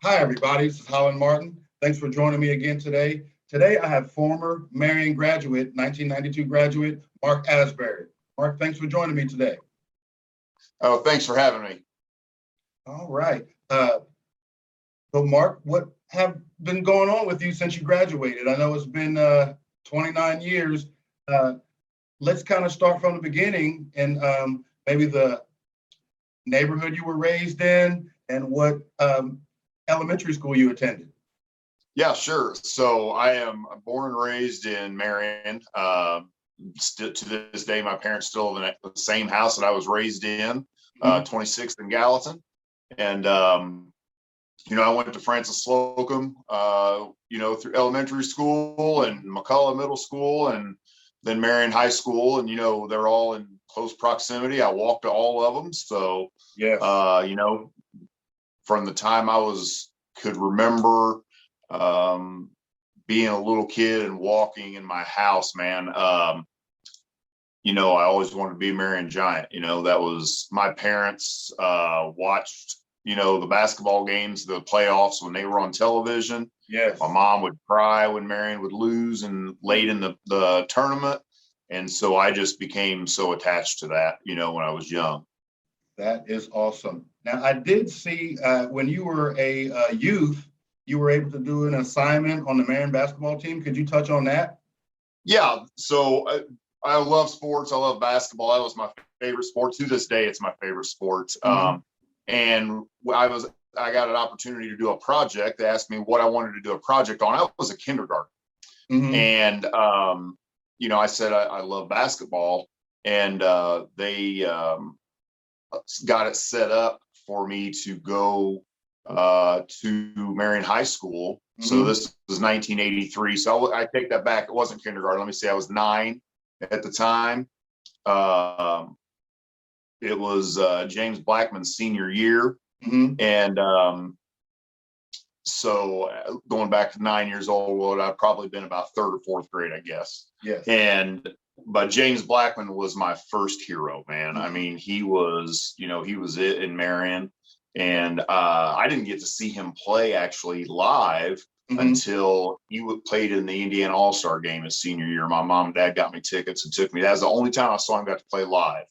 Hi, everybody. This is Holland Martin. Thanks for joining me again today. Today, I have former Marion graduate, 1992 graduate, Mark Asbury. Mark, thanks for joining me today. Oh, thanks for having me. All right. So, Mark, what have been going on with you since you graduated? I know it's been 29 years. Let's kind of start from the beginning and maybe the neighborhood you were raised in and what elementary school you attended. Yeah, sure. So I am born and raised in Marion. To this day, my parents still live in the same house that I was raised in, 26th and Gallatin. And, I went to Francis Slocum, through elementary school and McCullough Middle School and then Marion High School. And, they're all in close proximity. I walked to all of them. So, yes. From the time could remember being a little kid and walking in my house, man, I always wanted to be a Marion Giant. That was my parents watched, the basketball games, the playoffs when they were on television. Yes. My mom would cry when Marion would lose and late in the tournament. And so I just became so attached to that, when I was young. That is awesome. Now, I did see when you were a youth, you were able to do an assignment on the Marion basketball team. Could you touch on that? Yeah. So I love sports. I love basketball. That was my favorite sport. To this day, it's my favorite sport. And I got an opportunity to do a project. They asked me what I wanted to do a project on. I was a kindergarten. And, I said, I love basketball. And they got it set up for me to go to Marion High School. So this was 1983. So I take that back. It wasn't kindergarten. Let me say I was 9 at the time. It was James Blackman's senior year. And so going back to 9 years old, well, I'd probably been about third or fourth grade, I guess. Yes. But James Blackman was my first hero, man. I mean, he was it in Marion. And I didn't get to see him play actually live until he played in the Indiana All-Star game his senior year. My mom and dad got me tickets and took me. That was the only time I saw him got to play live.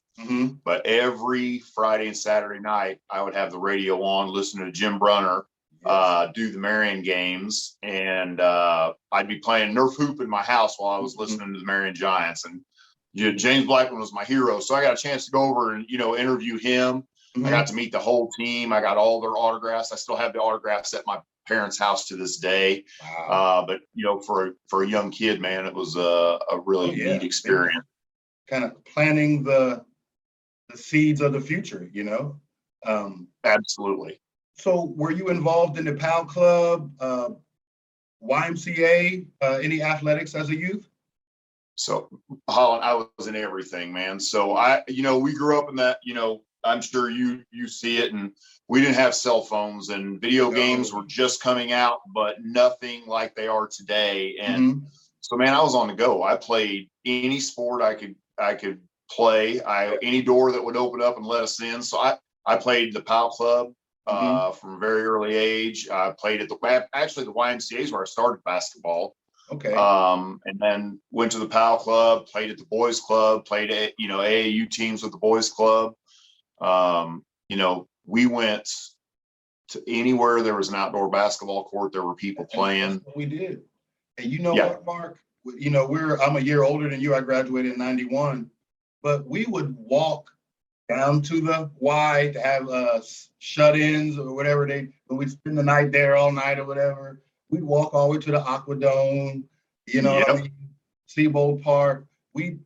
But every Friday and Saturday night, I would have the radio on, listening to Jim Brunner do the Marion games. And I'd be playing Nerf hoop in my house while I was listening to the Marion Giants. And James Blackman was my hero. So I got a chance to go over and, interview him. I got to meet the whole team. I got all their autographs. I still have the autographs at my parents' house to this day. Wow. But for a young kid, man, it was a really neat experience. Kind of planting the seeds of the future, Absolutely. So were you involved in the PAL Club, YMCA, any athletics as a youth? So Holland, I was in everything, man. So we grew up in that, I'm sure you see it, and we didn't have cell phones, and video games were just coming out, but nothing like they are today. And so, man, I was on the go. I played any sport I could play. Any door that would open up and let us in. So I played the PAL Club from a very early age. I played at the YMCA is where I started basketball. Okay. And then went to the PAL Club, played at the Boys Club, played at AAU teams with the Boys Club. We went to anywhere there was an outdoor basketball court. There were people playing. That's what we did. And what, Mark? I'm a year older than you. I graduated in 91, but we would walk down to the Y to have shut-ins or whatever when we'd spend the night there all night or whatever. We'd walk all the way to the Aquadome, Seabold Park. We'd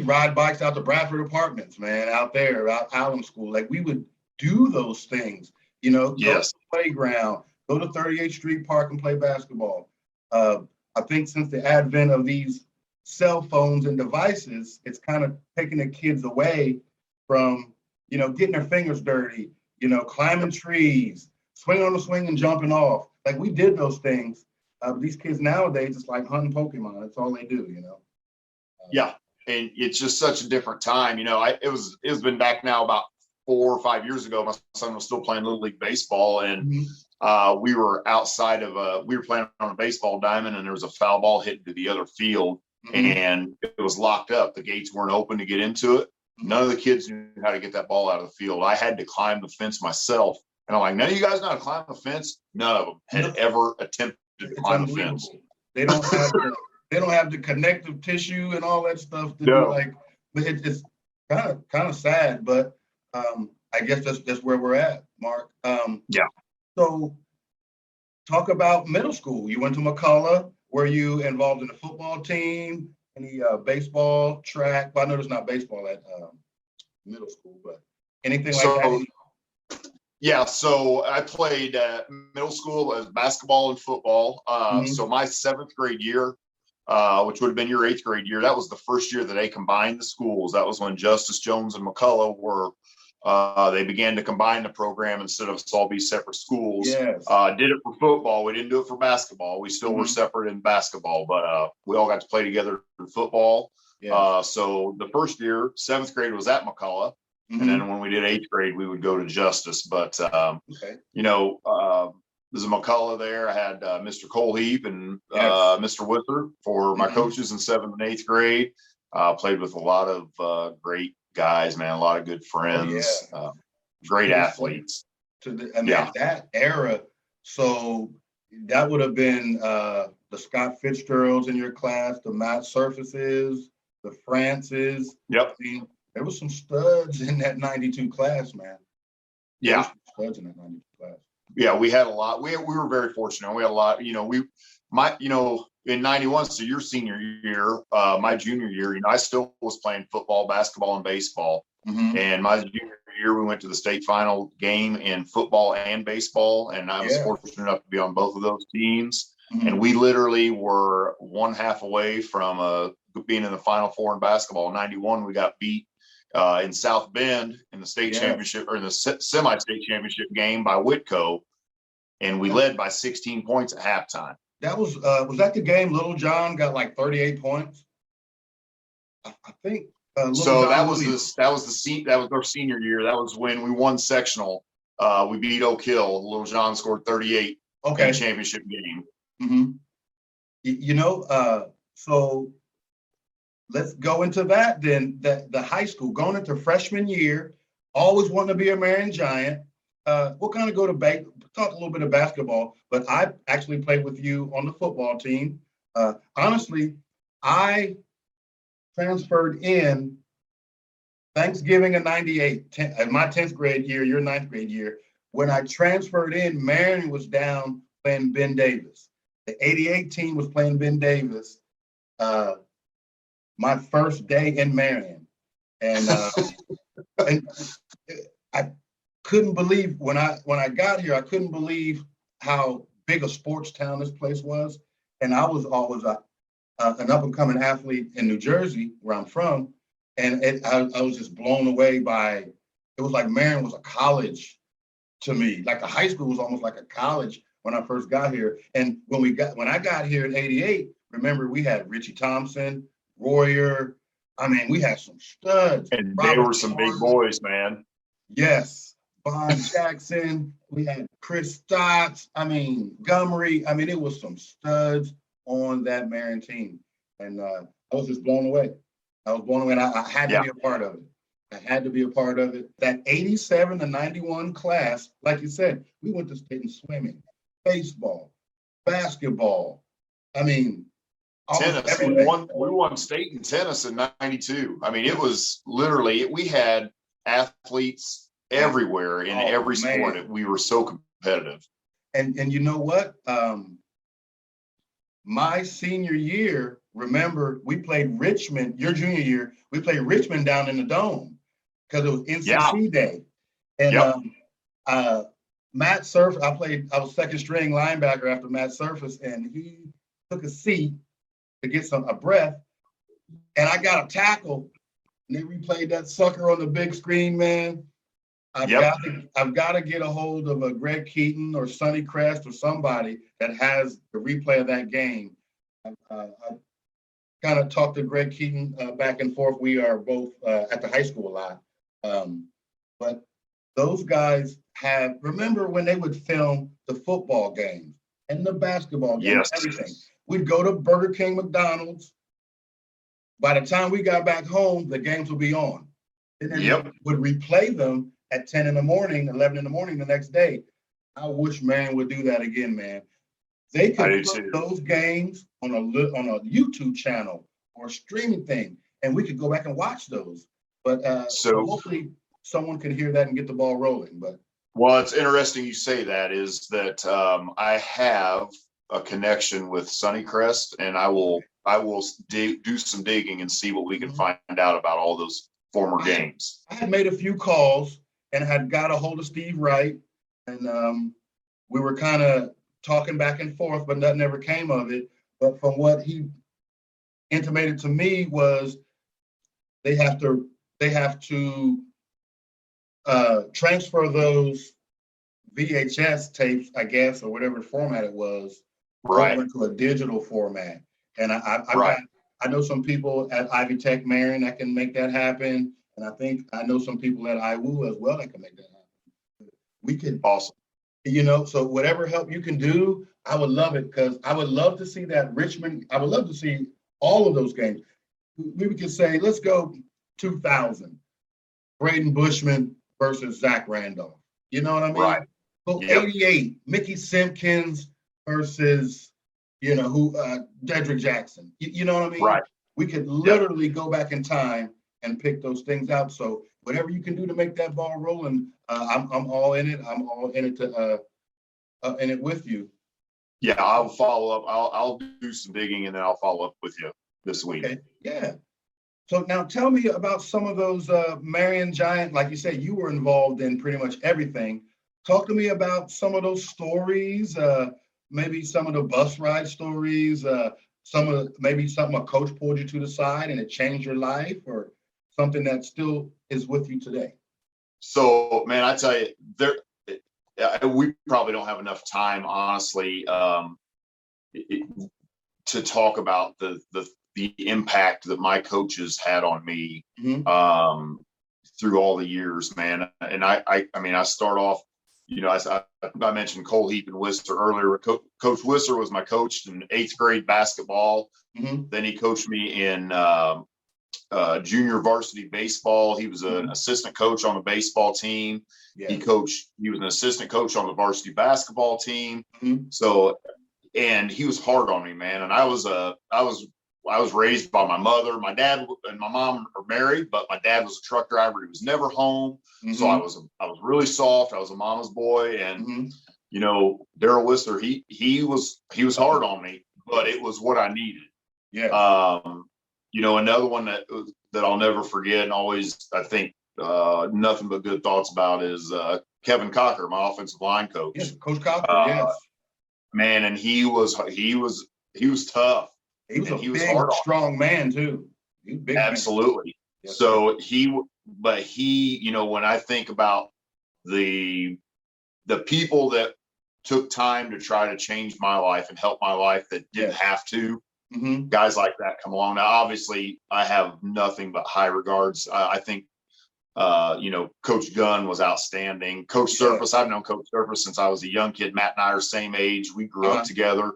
ride bikes out to Bradford Apartments, man, out there, out Allen School. Like, we would do those things, go to the playground, go to 38th Street Park and play basketball. I think since the advent of these cell phones and devices, it's kind of taking the kids away from, getting their fingers dirty, climbing trees, swinging on the swing and jumping off. Like, we did those things. These kids nowadays, it's like hunting Pokemon. That's all they do, Yeah. And it's just such a different time. It's been back now about 4 or 5 years ago, my son was still playing Little League baseball, and we were outside of we were playing on a baseball diamond, and there was a foul ball hitting to the other field, and it was locked up. The gates weren't open to get into it. None of the kids knew how to get that ball out of the field. I had to climb the fence myself, and I'm like, none of you guys know how to climb the fence? None of them had ever attempted to climb the fence. They don't have the connective tissue and all that stuff to do, like, but it's kind of sad, but I guess that's where we're at, Mark. So talk about middle school. You went to McCullough. Were you involved in the football team? Any baseball, track? Well, I know there's not baseball at middle school, but anything like that? Yeah, so I played middle school as basketball and football. So my 7th grade year, which would have been your 8th grade year, that was the first year that they combined the schools. That was when Justice Jones and McCullough were they began to combine the program instead of us all be separate schools. Yes. Did it for football. We didn't do it for basketball. We still were separate in basketball, but we all got to play together in football. Yes. So the first year, 7th grade, was at McCullough. And then when we did 8th grade, we would go to Justice. But, you know, there's a McCullough there. I had Mr. Colheap and Mr. Wither for my coaches in 7th and 8th grade. Played with a lot of great guys, man, a lot of good friends, great athletes. That era, so that would have been the Scott Fitzgeralds in your class, the Matt Surfaces, the Francis. Yep. I mean, there was some studs in that 92 class, man. Yeah. Studs in that 92 class. Yeah, we had a lot. We were very fortunate. We had a lot, in 91, so your senior year, my junior year, I still was playing football, basketball, and baseball. And my junior year, we went to the state final game in football and baseball, and I was fortunate enough to be on both of those teams. And we literally were one half away from being in the Final Four in basketball. In 91, we got beat in South Bend in the state championship, or in the semi-state championship game by Whitco, and we led by 16 points at halftime. That was that the game Little John got like 38 points? I think. So that was our senior year. That was when we won sectional. We beat Oak Hill. Little John scored 38 in the championship game. So let's go into that then. The high school, going into freshman year, always wanting to be a Marion Giant. We'll kind of go to talk a little bit of basketball, but I actually played with you on the football team. Honestly, I transferred in Thanksgiving of 98, my 10th grade year, your 9th grade year. When I transferred in, Marion was down playing Ben Davis. The 88 team was playing Ben Davis. My first day in Marion. And I couldn't believe when I got here, I couldn't believe how big a sports town this place was. And I was always an up-and-coming athlete in New Jersey, where I'm from. And I was just blown away by, it was like Marion was a college to me. Like the high school was almost like a college when I first got here. And when I got here in 88, remember we had Richie Thompson, Royer. I mean, we had some studs. And they were some big boys, man. Yes. Von Jackson, we had Chris Stotts, Montgomery. It was some studs on that Marion team. And I was just blown away. And I had to be a part of it. That 87 to 91 class, like you said, we went to state in swimming, baseball, basketball. Tennis. We won state in tennis in 92. It was literally, we had athletes everywhere in every sport. We were so competitive. And you know what? My senior year, remember, we played Richmond. Your junior year, we played Richmond down in the Dome because it was NCC Day. And Matt Surface, I was second string linebacker after Matt Surface, and he took a seat to get a breath, and I got a tackle, and they replayed that sucker on the big screen, man. I've got to get a hold of a Greg Keaton or Sonny Crest or somebody that has the replay of that game. I kind of talked to Greg Keaton back and forth. We are both at the high school a lot. But those guys remember when they would film the football games and the basketball games, everything. We'd go to Burger King, McDonald's. By the time we got back home, the games would be on. And then we would replay them at 10 in the morning, 11 in the morning the next day. I wish man would do that again, man. They could put those games on a YouTube channel or a streaming thing, and we could go back and watch those. But so hopefully someone can hear that and get the ball rolling. But well, it's interesting you say that. Is that I have a connection with Sunnycrest, and I will do some digging and see what we can find out about all those former games. I had made a few calls and had got a hold of Steve Wright, and we were kind of talking back and forth, but nothing ever came of it. But from what he intimated to me was they have to transfer those VHS tapes, I guess, or whatever format it was, over into a digital format. And I know some people at Ivy Tech Marion that can make that happen. And I think I know some people at IWU as well that can make that happen. We could, awesome. So whatever help you can do, I would love it, because I would love to see that Richmond. I would love to see all of those games. We could say, let's go 2000, Braden Bushman versus Zach Randolph. You know what I mean? Right. So 88, Mickey Simpkins versus, Dedrick Jackson. You know what I mean? Right. We could literally go back in time and pick those things out. So whatever you can do to make that ball rolling, I'm all in it. I'm all in it in it with you. Yeah, I'll follow up. I'll do some digging, and then I'll follow up with you this week. Okay. Yeah. So now tell me about some of those Marion Giant. Like you said, you were involved in pretty much everything. Talk to me about some of those stories. Maybe some of the bus ride stories. Maybe something a coach pulled you to the side and it changed your life, or something that still is with you today. So, man, I tell you, we probably don't have enough time, honestly, to talk about the impact that my coaches had on me through all the years, man. And I start off, I mentioned Cole Heap and Whistler earlier. Coach Whistler was my coach in 8th grade basketball. Then he coached me in junior varsity baseball. He was an assistant coach on the baseball team. Yeah. He was an assistant coach on the varsity basketball team. So, and he was hard on me, man. And I was raised by my mother. My dad and my mom are married, but my dad was a truck driver. He was never home. So I was really soft. I was a mama's boy. And, Daryl Whistler, he was hard on me, but it was what I needed. Yeah. Another one that I'll never forget and always, I think, nothing but good thoughts about is Kevin Cocker, my offensive line coach. Yes, Coach Cocker, yes. Man, and he was tough. He was a big, strong man too. Absolutely. Yes. So when I think about the people that took time to try to change my life and help my life that didn't have to, guys like that come along. Now, obviously, I have nothing but high regards. I think, Coach Gunn was outstanding. Coach Surface, I've known Coach Surface since I was a young kid. Matt and I are same age. We grew up together.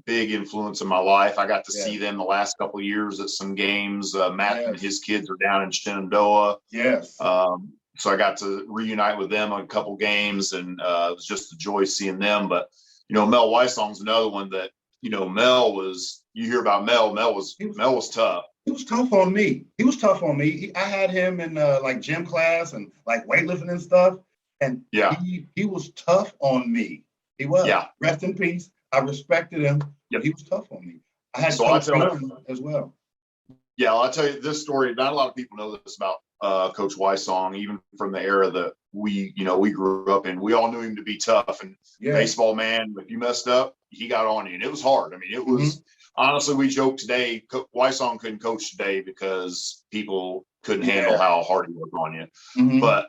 Big influence in my life. I got to see them the last couple of years at some games. Matt and his kids are down in Shenandoah. Yes. So I got to reunite with them on a couple games, and it was just a joy seeing them. But, Mel Weiss is another one that, Mel was, you hear about Mel was tough. He was tough on me. I had him in gym class and weightlifting and stuff. And he was tough on me. He was. Yeah. Rest in peace. I respected him. Yep. He was tough on me. I had Coach Gunn as well. Yeah, I'll tell you this story. Not a lot of people know this about Coach Weissong, even from the era that we grew up in. We all knew him to be tough and baseball man. If you messed up, he got on you, and it was hard. I mean, it was honestly. We joke today. Weissong couldn't coach today because people couldn't handle how hard he worked on you. But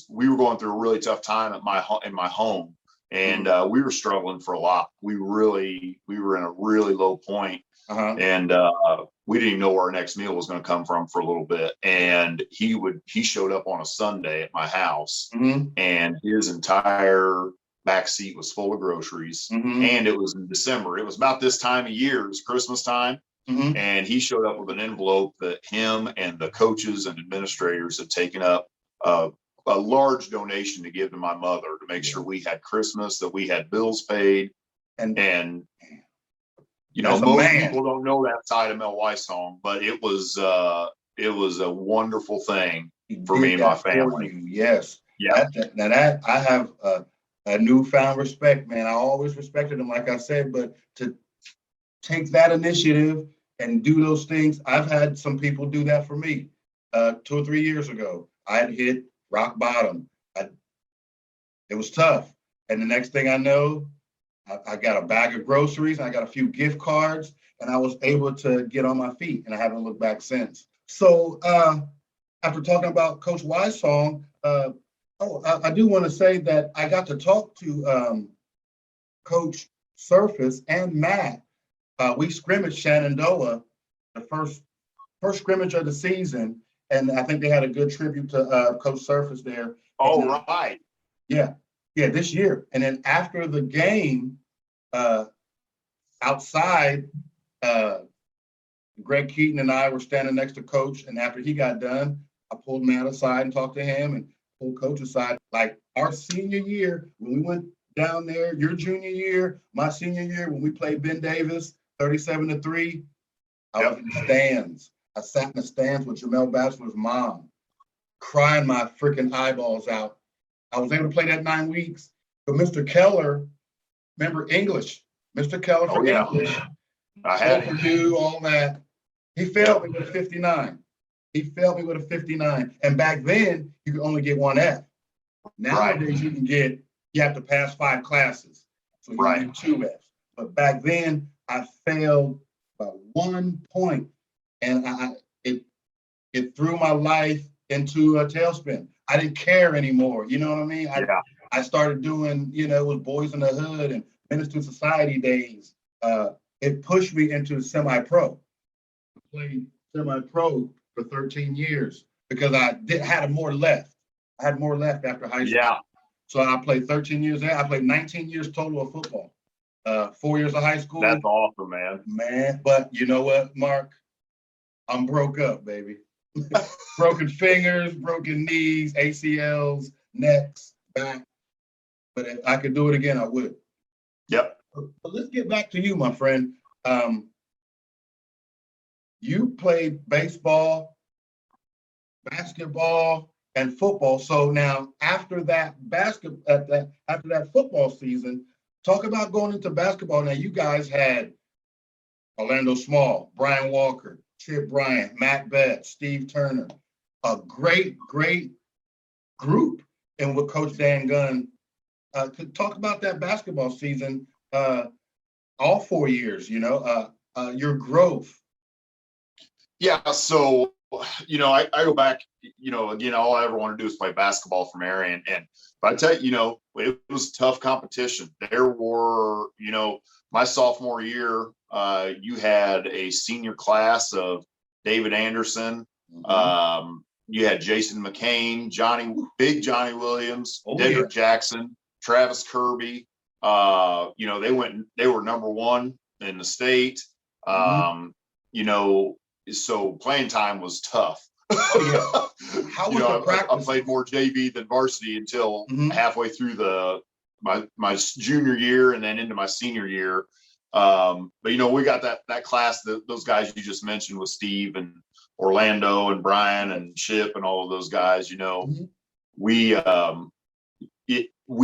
we were going through a really tough time in my home. and we were struggling for a lot. We were in a really low point, and we didn't even know where our next meal was going to come from for a little bit. And he showed up on a Sunday at my house, and his entire back seat was full of groceries. And it was in December. It was about this time of year. It was Christmas time. And he showed up with an envelope that him and the coaches and administrators had taken up a large donation to give to my mother to make sure we had Christmas, that we had bills paid. And you know, most people don't know that side of Mel Weiss song, but it was a wonderful thing for me and my family. Yes. Yeah. That I have a newfound respect, man. I always respected him, like I said, but to take that initiative and do those things, I've had some people do that for me. 2 or 3 years ago, I had hit rock bottom. It was tough. And the next thing I know, I got a bag of groceries, I got a few gift cards, and I was able to get on my feet, and I haven't looked back since. So after talking about Coach Weiss' song, I do want to say that I got to talk to Coach Surface and Matt. We scrimmaged Shenandoah, the first scrimmage of the season, and I think they had a good tribute to Coach Surface there. Oh, right. Yeah, this year. And then after the game, outside, Greg Keaton and I were standing next to Coach, and after he got done, I pulled Matt aside and talked to him, and pulled Coach aside. Like our senior year, when we went down there, your junior year, my senior year, when we played Ben Davis, 37-3, I was in the stands. I sat in the stands with Jamel Bachelor's mom, crying my freaking eyeballs out. I was able to play that 9 weeks, but Mr. Keller, remember English, Mr. Keller for English. I had him. Do all that. He failed me with a 59. And back then, you could only get one F. Nowadays, you have to pass 5 classes. So you get 2 Fs. But back then, I failed by 1 point. And it threw my life into a tailspin. I didn't care anymore. You know what I mean? I started doing, it was Boys in the Hood and Menace to Society days. It pushed me into semi-pro. I played semi-pro for 13 years because I had more left. I had more left after high school. Yeah. So I played 13 years there. I played 19 years total of football. 4 years of high school. That's awesome, man. But you know what, Mark? I'm broke up, baby. Broken fingers, broken knees, ACLs, necks, back. But if I could do it again, I would. Yep. But let's get back to you, my friend. You played baseball, basketball, and football. So now, after that football season, talk about going into basketball. Now, you guys had Orlando Small, Brian Walker, Chip Bryant, Matt Betts, Steve Turner, a great group. And with Coach Dan Gunn, talk about that basketball season, all 4 years, your growth. Yeah, so, I go back, again, all I ever want to do is play basketball for Marion. And I tell you, it was tough competition. There were, my sophomore year, you had a senior class of David Anderson. You had Jason McCain, Big Johnny Williams, Dedrick Jackson, Travis Kirby. They were number 1 in the state. So playing time was tough. How was the practice? I played more JV than varsity until halfway through my junior year and then into my senior year. But we got that class, those guys you just mentioned with Steve and Orlando and Brian and Chip and all of those guys. We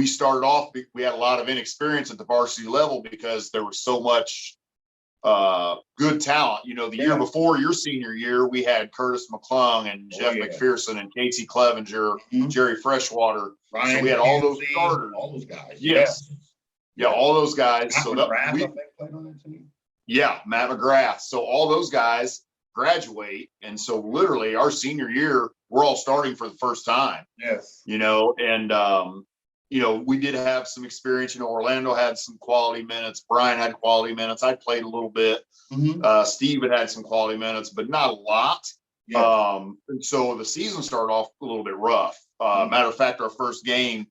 started off. We had a lot of inexperience at the varsity level because there was so much good talent. The year before your senior year, we had Curtis McClung and Jeff McPherson and Casey Clevenger, Jerry Freshwater. Ryan so we had all those starters. All those guys. Yes. Yeah, all those guys. Matt McGrath, I think, played on that team. Yeah, Matt McGrath. So all those guys graduate. And so literally our senior year, we're all starting for the first time. Yes. And we did have some experience. Orlando had some quality minutes. Brian had quality minutes. I played a little bit. Steve had some quality minutes, but not a lot. Yeah. And so the season started off a little bit rough. Matter of fact, our first game,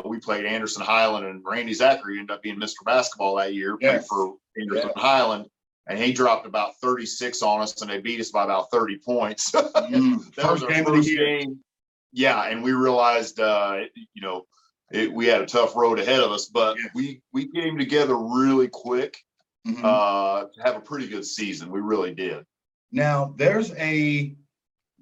we played Anderson Highland, and Randy Zachary ended up being Mr. Basketball that year. Yes. Played for Anderson Highland, and he dropped about 36 on us, and they beat us by about 30 points. That was our first game. Yeah, and we realized, we had a tough road ahead of us, but we came together really quick to have a pretty good season. We really did. Now, there's a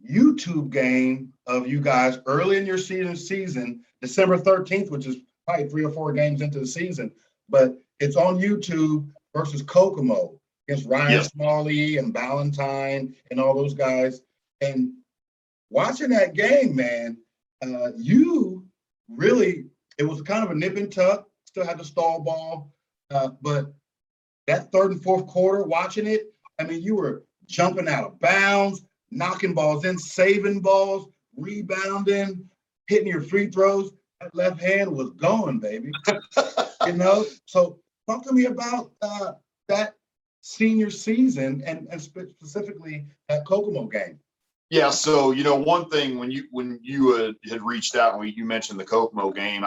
YouTube game of you guys early in your season, December 13th, which is probably 3 or 4 games into the season, but it's on YouTube versus Kokomo against Ryan Smalley and Ballantyne and all those guys. And watching that game, man, you really, it was kind of a nip and tuck, still had the stall ball, but that third and fourth quarter, watching it, I mean, you were jumping out of bounds, knocking balls in, saving balls, rebounding, hitting your free throws. That left hand was going, baby. So talk to me about that senior season and specifically that Kokomo game. Yeah, so one thing when you had reached out and you mentioned the Kokomo game,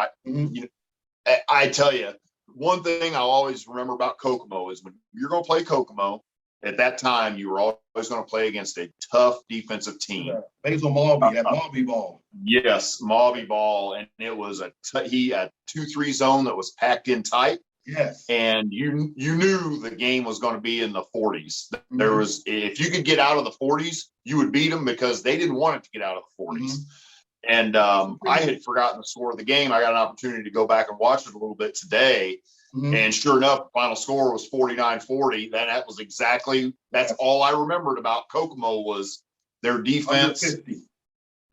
I tell you, one thing I always remember about Kokomo is when you're going to play Kokomo, at that time you were always going to play against a tough defensive team. Basil Malby, that Malby ball. Yes, Malby ball, and it was a 2-3 zone that was packed in tight. Yes, and you knew the game was going to be in the 40s. There was, if you could get out of the 40s, you would beat them because they didn't want it to get out of the 40s. And I had forgotten the score of the game. I got an opportunity to go back and watch it a little bit today. And sure enough, the final score was 49-40. That was that's all I remembered about Kokomo was their defense. Under 50.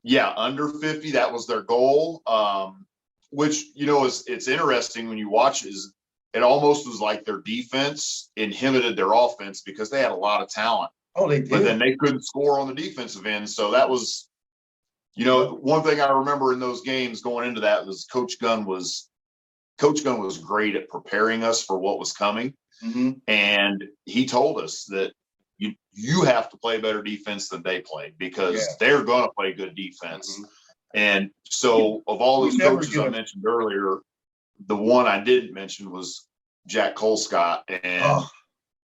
Yeah, under 50. That was their goal. Which, it's interesting when you watch it almost was like their defense inhibited their offense because they had a lot of talent. Oh, they did. But then they couldn't score on the defensive end. So that was, one thing I remember in those games going into that was Coach Gunn was great at preparing us for what was coming. And he told us that you have to play better defense than they play because they're going to play good defense. And so of all those coaches I mentioned earlier, the one I didn't mention was Jack Colescott. And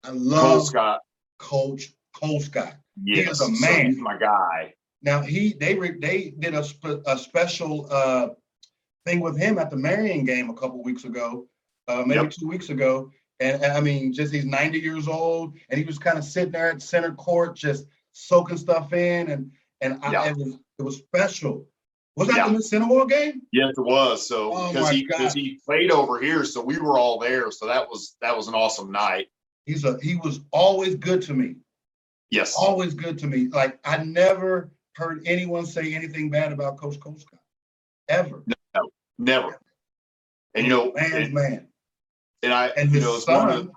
I love Colescott. Coach Colescott. Yes, he is a man. So he's my guy. Now they did a special thing with him at the Marion game a couple weeks ago, maybe 2 weeks ago. And I mean, just he's 90 years old, and he was kind of sitting there at center court, just soaking stuff in, it was special. Was that the Mississinewa game? Yes, it was. So because he played over here, so we were all there. So that was an awesome night. He was always good to me. Yes, always good to me. Like I never heard anyone say anything bad about Coach Colescott, ever. No, never. And man. And his son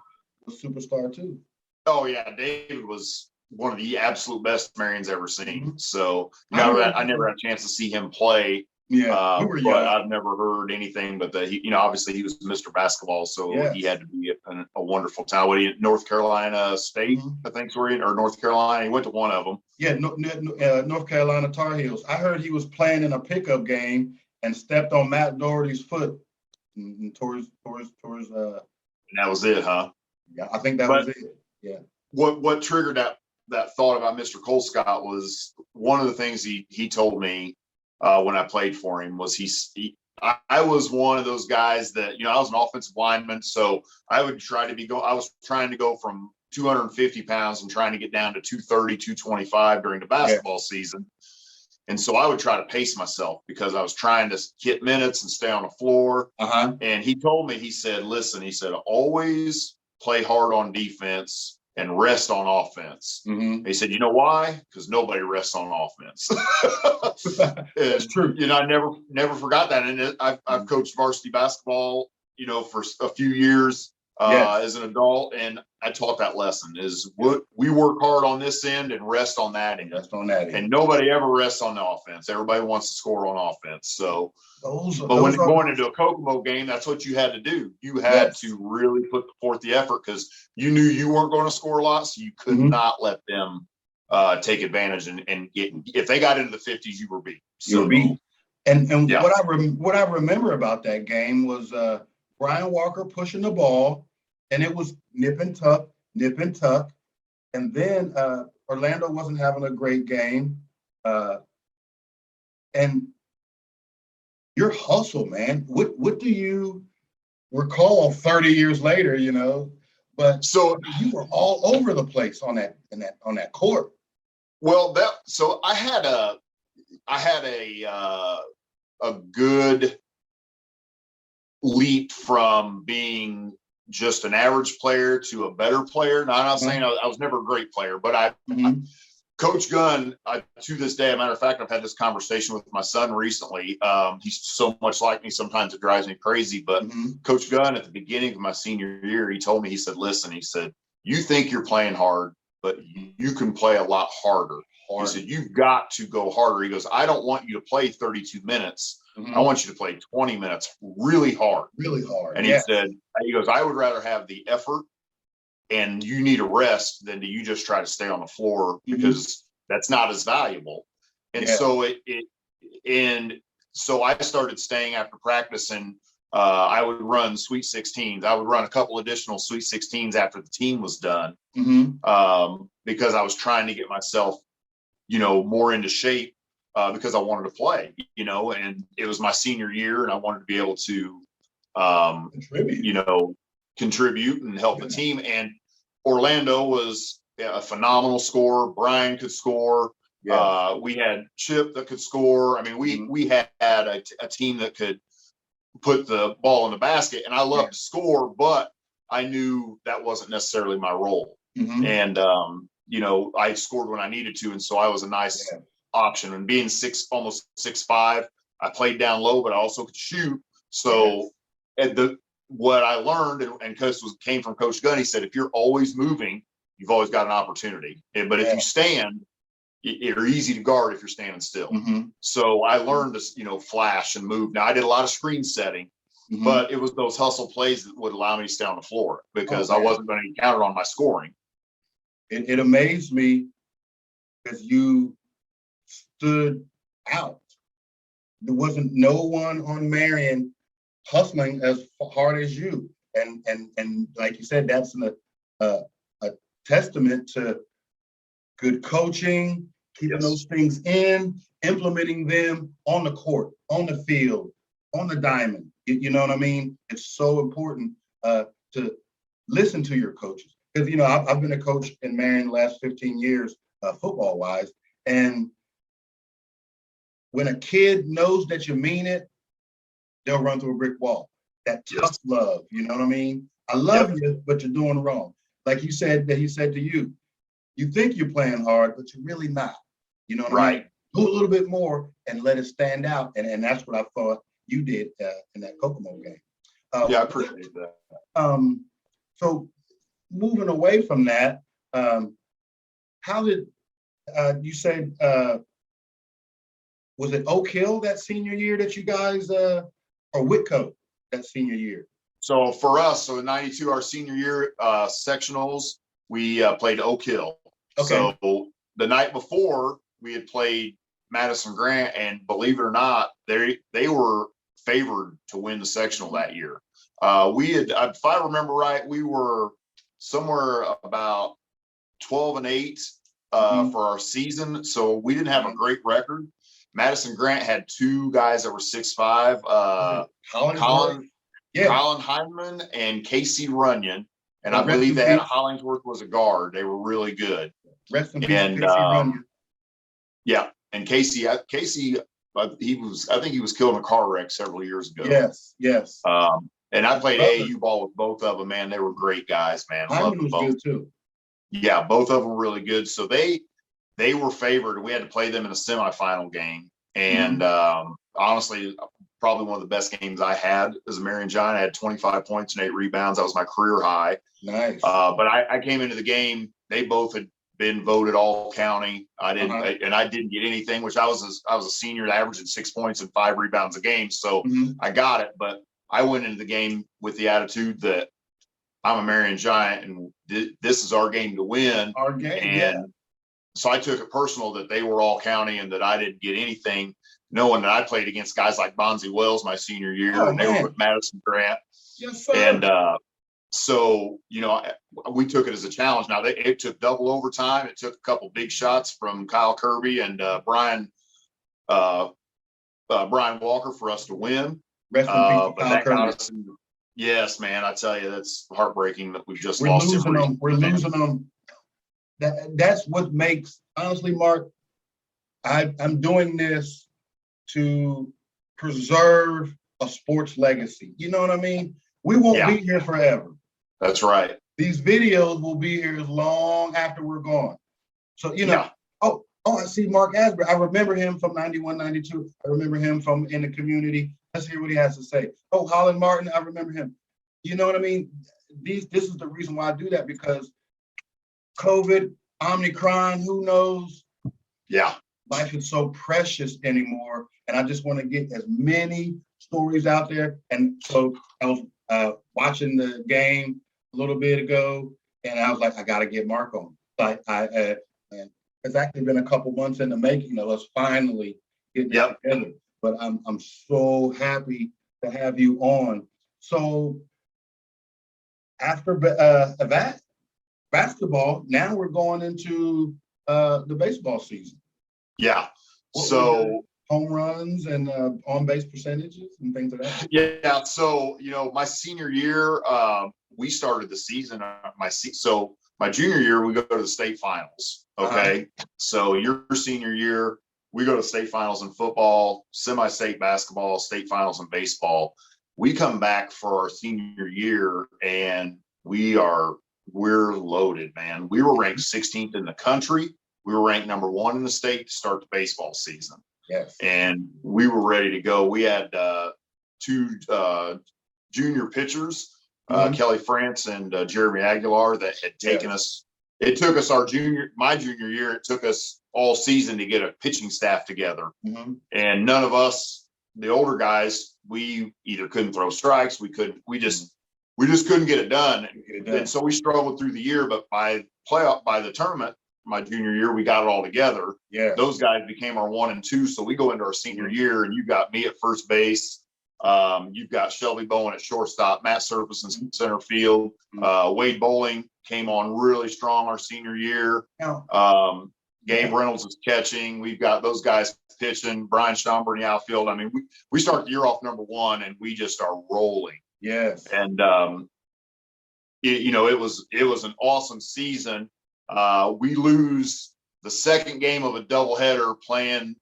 was a superstar too. Oh yeah, David was one of the absolute best Marion's ever seen. So I never had a chance to see him play. Yeah, but I've never heard anything but that he, obviously he was Mr. Basketball, so he had to be a wonderful talent. North Carolina State, I think, or North Carolina. He went to one of them. Yeah, North Carolina Tar Heels. I heard he was playing in a pickup game and stepped on Matt Doherty's foot and towards. And that was it, huh? Yeah, I think that was it. Yeah. What triggered that thought about Mr. Colescott was one of the things he told me when I played for him was I was one of those guys that, I was an offensive lineman. So I would I was trying to go from 250 pounds and trying to get down to 230, 225 during the basketball season. And so I would try to pace myself because I was trying to get minutes and stay on the floor. And he told me, he said, always play hard on defense and rest on offense. He said, you know why? Because nobody rests on offense. That's true. I never forgot that. And I've coached varsity basketball, for a few years. as an adult, and I taught that lesson is we work hard on this end and rest on that end. Rest on that end. And nobody ever rests on the offense. Everybody wants to score on offense. So, when going into a Kokomo game, that's what you had to do. You had to really put forth the effort because you knew you weren't going to score a lot, so you could not let them take advantage and get. If they got into the 50s, you were beat. So, you were beat. And what I remember about that game was Brian Walker pushing the ball, and it was nip and tuck, and then Orlando wasn't having a great game, and your hustle, man. What do you recall 30 years later? You know, but so you were all over the place on that court. Well, I had a good leap from being just an average player to a better player. Now, I'm not saying I was never a great player, but Coach Gunn, to this day, as a matter of fact, I've had this conversation with my son recently. He's so much like me, sometimes it drives me crazy. But Coach Gunn, at the beginning of my senior year, he told me, he said, listen, he said, you think you're playing hard, but you can play a lot harder. He said, you've got to go harder. He goes, I don't want you to play 32 minutes. I want you to play 20 minutes really hard. Really hard. And he goes, I would rather have the effort and you need a rest than do you just try to stay on the floor because that's not as valuable. And so so I started staying after practice, and I would run Sweet 16s. I would run a couple additional Sweet 16s after the team was done because I was trying to get myself, more into shape because I wanted to play, and it was my senior year and I wanted to be able to, contribute and help the team. And Orlando was a phenomenal scorer. Brian could score. We had Chip that could score. I mean, we had a team that could put the ball in the basket, and I loved to score, but I knew that wasn't necessarily my role. And, I scored when I needed to. And so I was a nice option. And being almost 6'5", I played down low, but I also could shoot. So what I learned, and came from Coach Gunn, he said, if you're always moving, you've always got an opportunity. But if you stand, you're easy to guard if you're standing still. So I learned to, flash and move. Now I did a lot of screen setting, but it was those hustle plays that would allow me to stay on the floor because I wasn't going to be counted on my scoring. It amazed me because you stood out. There wasn't no one on Marion hustling as hard as you. And like you said, that's a testament to good coaching, keeping those things in, implementing them on the court, on the field, on the diamond. You know what I mean? It's so important to listen to your coaches. Because, I've been a coach in Marion the last 15 years, football-wise. And when a kid knows that you mean it, they'll run through a brick wall. That tough love, you know what I mean? I love you, but you're doing wrong. Like you said, that he said to you, you think you're playing hard, but you're really not. You know what I mean? Do a little bit more and let it stand out. And that's what I thought you did in that Kokomo game. I appreciate that. So moving away from that, how did you say, was it Oak Hill that senior year that you guys, or Whitcote that senior year? So for us, in 92, our senior year sectionals, we played Oak Hill. Okay. So the night before, we had played Madison Grant, and believe it or not, they were favored to win the sectional that year. We had, if I remember right, we were somewhere about 12-8 for our season. So we didn't have a great record. Madison Grant had two guys that were 6'5", Colin Hyman and Casey Runyon. And I believe they had Hollingsworth was a guard. They were really good. Rest in peace, Casey Runyon. Yeah. And Casey, I think he was killed in a car wreck several years ago. Yes. And I played AAU ball with both of them, man. They were great guys, man. Hyman was good too. Yeah, both of them were really good. So they were favored. We had to play them in a semifinal game. And honestly, probably one of the best games I had as a Marion Giant. I had 25 points and 8 rebounds. That was my career high. Nice. But I came into the game. They both had been voted all county. I didn't, and I didn't get anything, which I was a senior averaging 6 points and 5 rebounds a game. So I got it. But I went into the game with the attitude that I'm a Marion Giant and this is our game to win. Our game. And so I took it personal that they were all county and that I didn't get anything, knowing that I played against guys like Bonzi Wells my senior year, and they were with Madison Grant. Yes, sir. And so, we took it as a challenge. Now, it took double overtime. It took a couple big shots from Kyle Kirby and Brian Walker for us to win. Rest in peace, but that got us. Yes, man, I tell you, that's heartbreaking that we've just lost him. We're losing them. That's what makes, honestly, Mark, I'm doing this to preserve a sports legacy. You know what I mean? We won't be here forever. That's right. These videos will be here as long after we're gone. So, I see Mark Asbury. I remember him from 91, 92. I remember him from in the community. Let's hear what he has to say. Oh, Holland Martin, I remember him. You know what I mean? This is the reason why I do that, because COVID, Omicron, who knows? Yeah. Life is so precious anymore. And I just want to get as many stories out there. And so I was watching the game a little bit ago, and I was like, I got to get Mark on. And it's actually been a couple months in the making of us finally getting together. But I'm so happy to have you on. So after basketball, now we're going into the baseball season. Yeah. So home runs and on-base percentages and things like that. Yeah. So, my senior year, we started the season. So my junior year, we go to the state finals. Okay. So your senior year, we go to state finals in football, semi-state basketball, state finals in baseball. We come back for our senior year and we're loaded, man. We were ranked 16th in the country. We were ranked number 1 in the state to start the baseball season. Yes. And we were ready to go. We had 2 junior pitchers, Kelly France and Jeremy Aguilar, that had taken us. It took us my junior year, it took us all season to get a pitching staff together. And none of us, the older guys, we either couldn't throw strikes, we just couldn't get it done. And so we struggled through the year, but by the tournament, my junior year, we got it all together. Yeah. Those guys became our 1 and 2. So we go into our senior year and you got me at first base. You've got Shelby Bowen at shortstop, Matt Surface in center field. Wade Bowling came on really strong our senior year. Gabe Reynolds is catching. We've got those guys pitching. Brian Schomburg in the outfield. I mean, we start the year off number 1 and we just are rolling. Yes. And it was an awesome season. We lose the second game of a doubleheader playing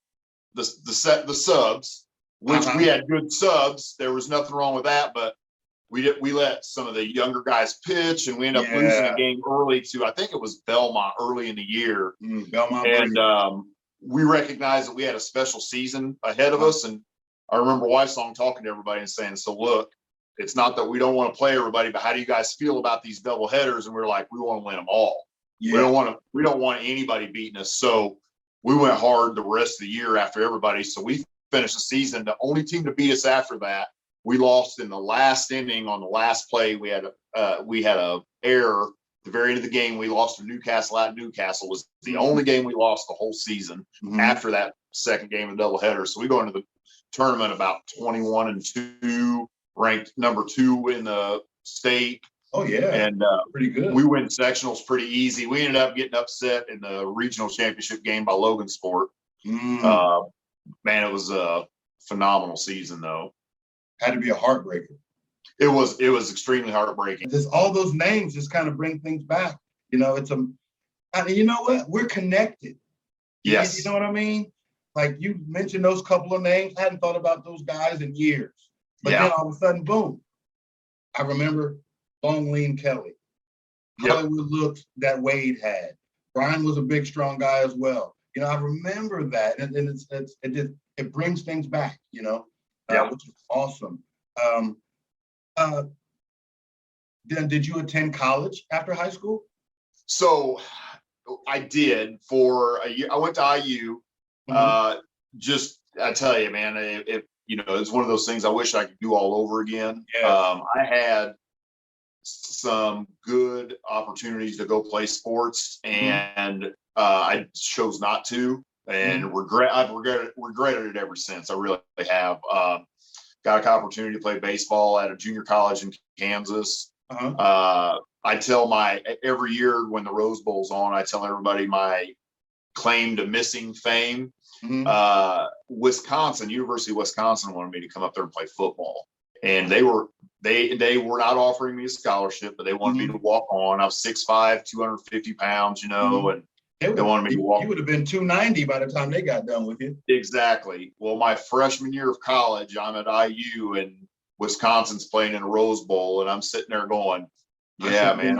the subs, which we had good subs. There was nothing wrong with that, but we let some of the younger guys pitch, and we ended up losing a game early to, I think it was Belmont early in the year. Belmont. And we recognized that we had a special season ahead of us. And I remember Weissong talking to everybody and saying, so look, it's not that we don't want to play everybody, but how do you guys feel about these double headers? And we're like, we want to win them all. Yeah. We don't want anybody beating us. So we went hard the rest of the year after everybody. So we finished the season. The only team to beat us after that, we lost in the last inning on the last play. We had a error at the very end of the game. We lost to Newcastle at Newcastle. Was the only game we lost the whole season after that second game of doubleheader. So we go into the tournament about 21-2, ranked number 2 in the state. Oh yeah, and pretty good. We win sectionals pretty easy. We ended up getting upset in the regional championship game by Logan Sport. Man, it was a phenomenal season, though. Had to be a heartbreaker. It was extremely heartbreaking. Just all those names just kind of bring things back. You know what? We're connected. Yes. You know what I mean? Like you mentioned those couple of names. I hadn't thought about those guys in years. But then all of a sudden, boom. I remember Long Lean Kelly. Hollywood looks that Wade had. Brian was a big, strong guy as well. I remember that. And it brings things back, which is awesome. Then did you attend college after high school? So I did for a year. I went to IU. Just, I tell you, man, it's one of those things I wish I could do all over again. Yeah. I had some good opportunities to go play sports, and I chose not to, and I've regretted it ever since. I really have. Got an opportunity to play baseball at a junior college in Kansas. I tell every year when the Rose Bowl's on, I tell everybody my claim to missing fame. University of Wisconsin wanted me to come up there and play football, and they were not offering me a scholarship, but they wanted me to walk on. I was 6'5", 250 pounds, and they wanted me to walk. You would have been 290 by the time they got done with you. Exactly. Well, my freshman year of college, I'm at IU, and Wisconsin's playing in a Rose Bowl, and I'm sitting there going, yeah, man,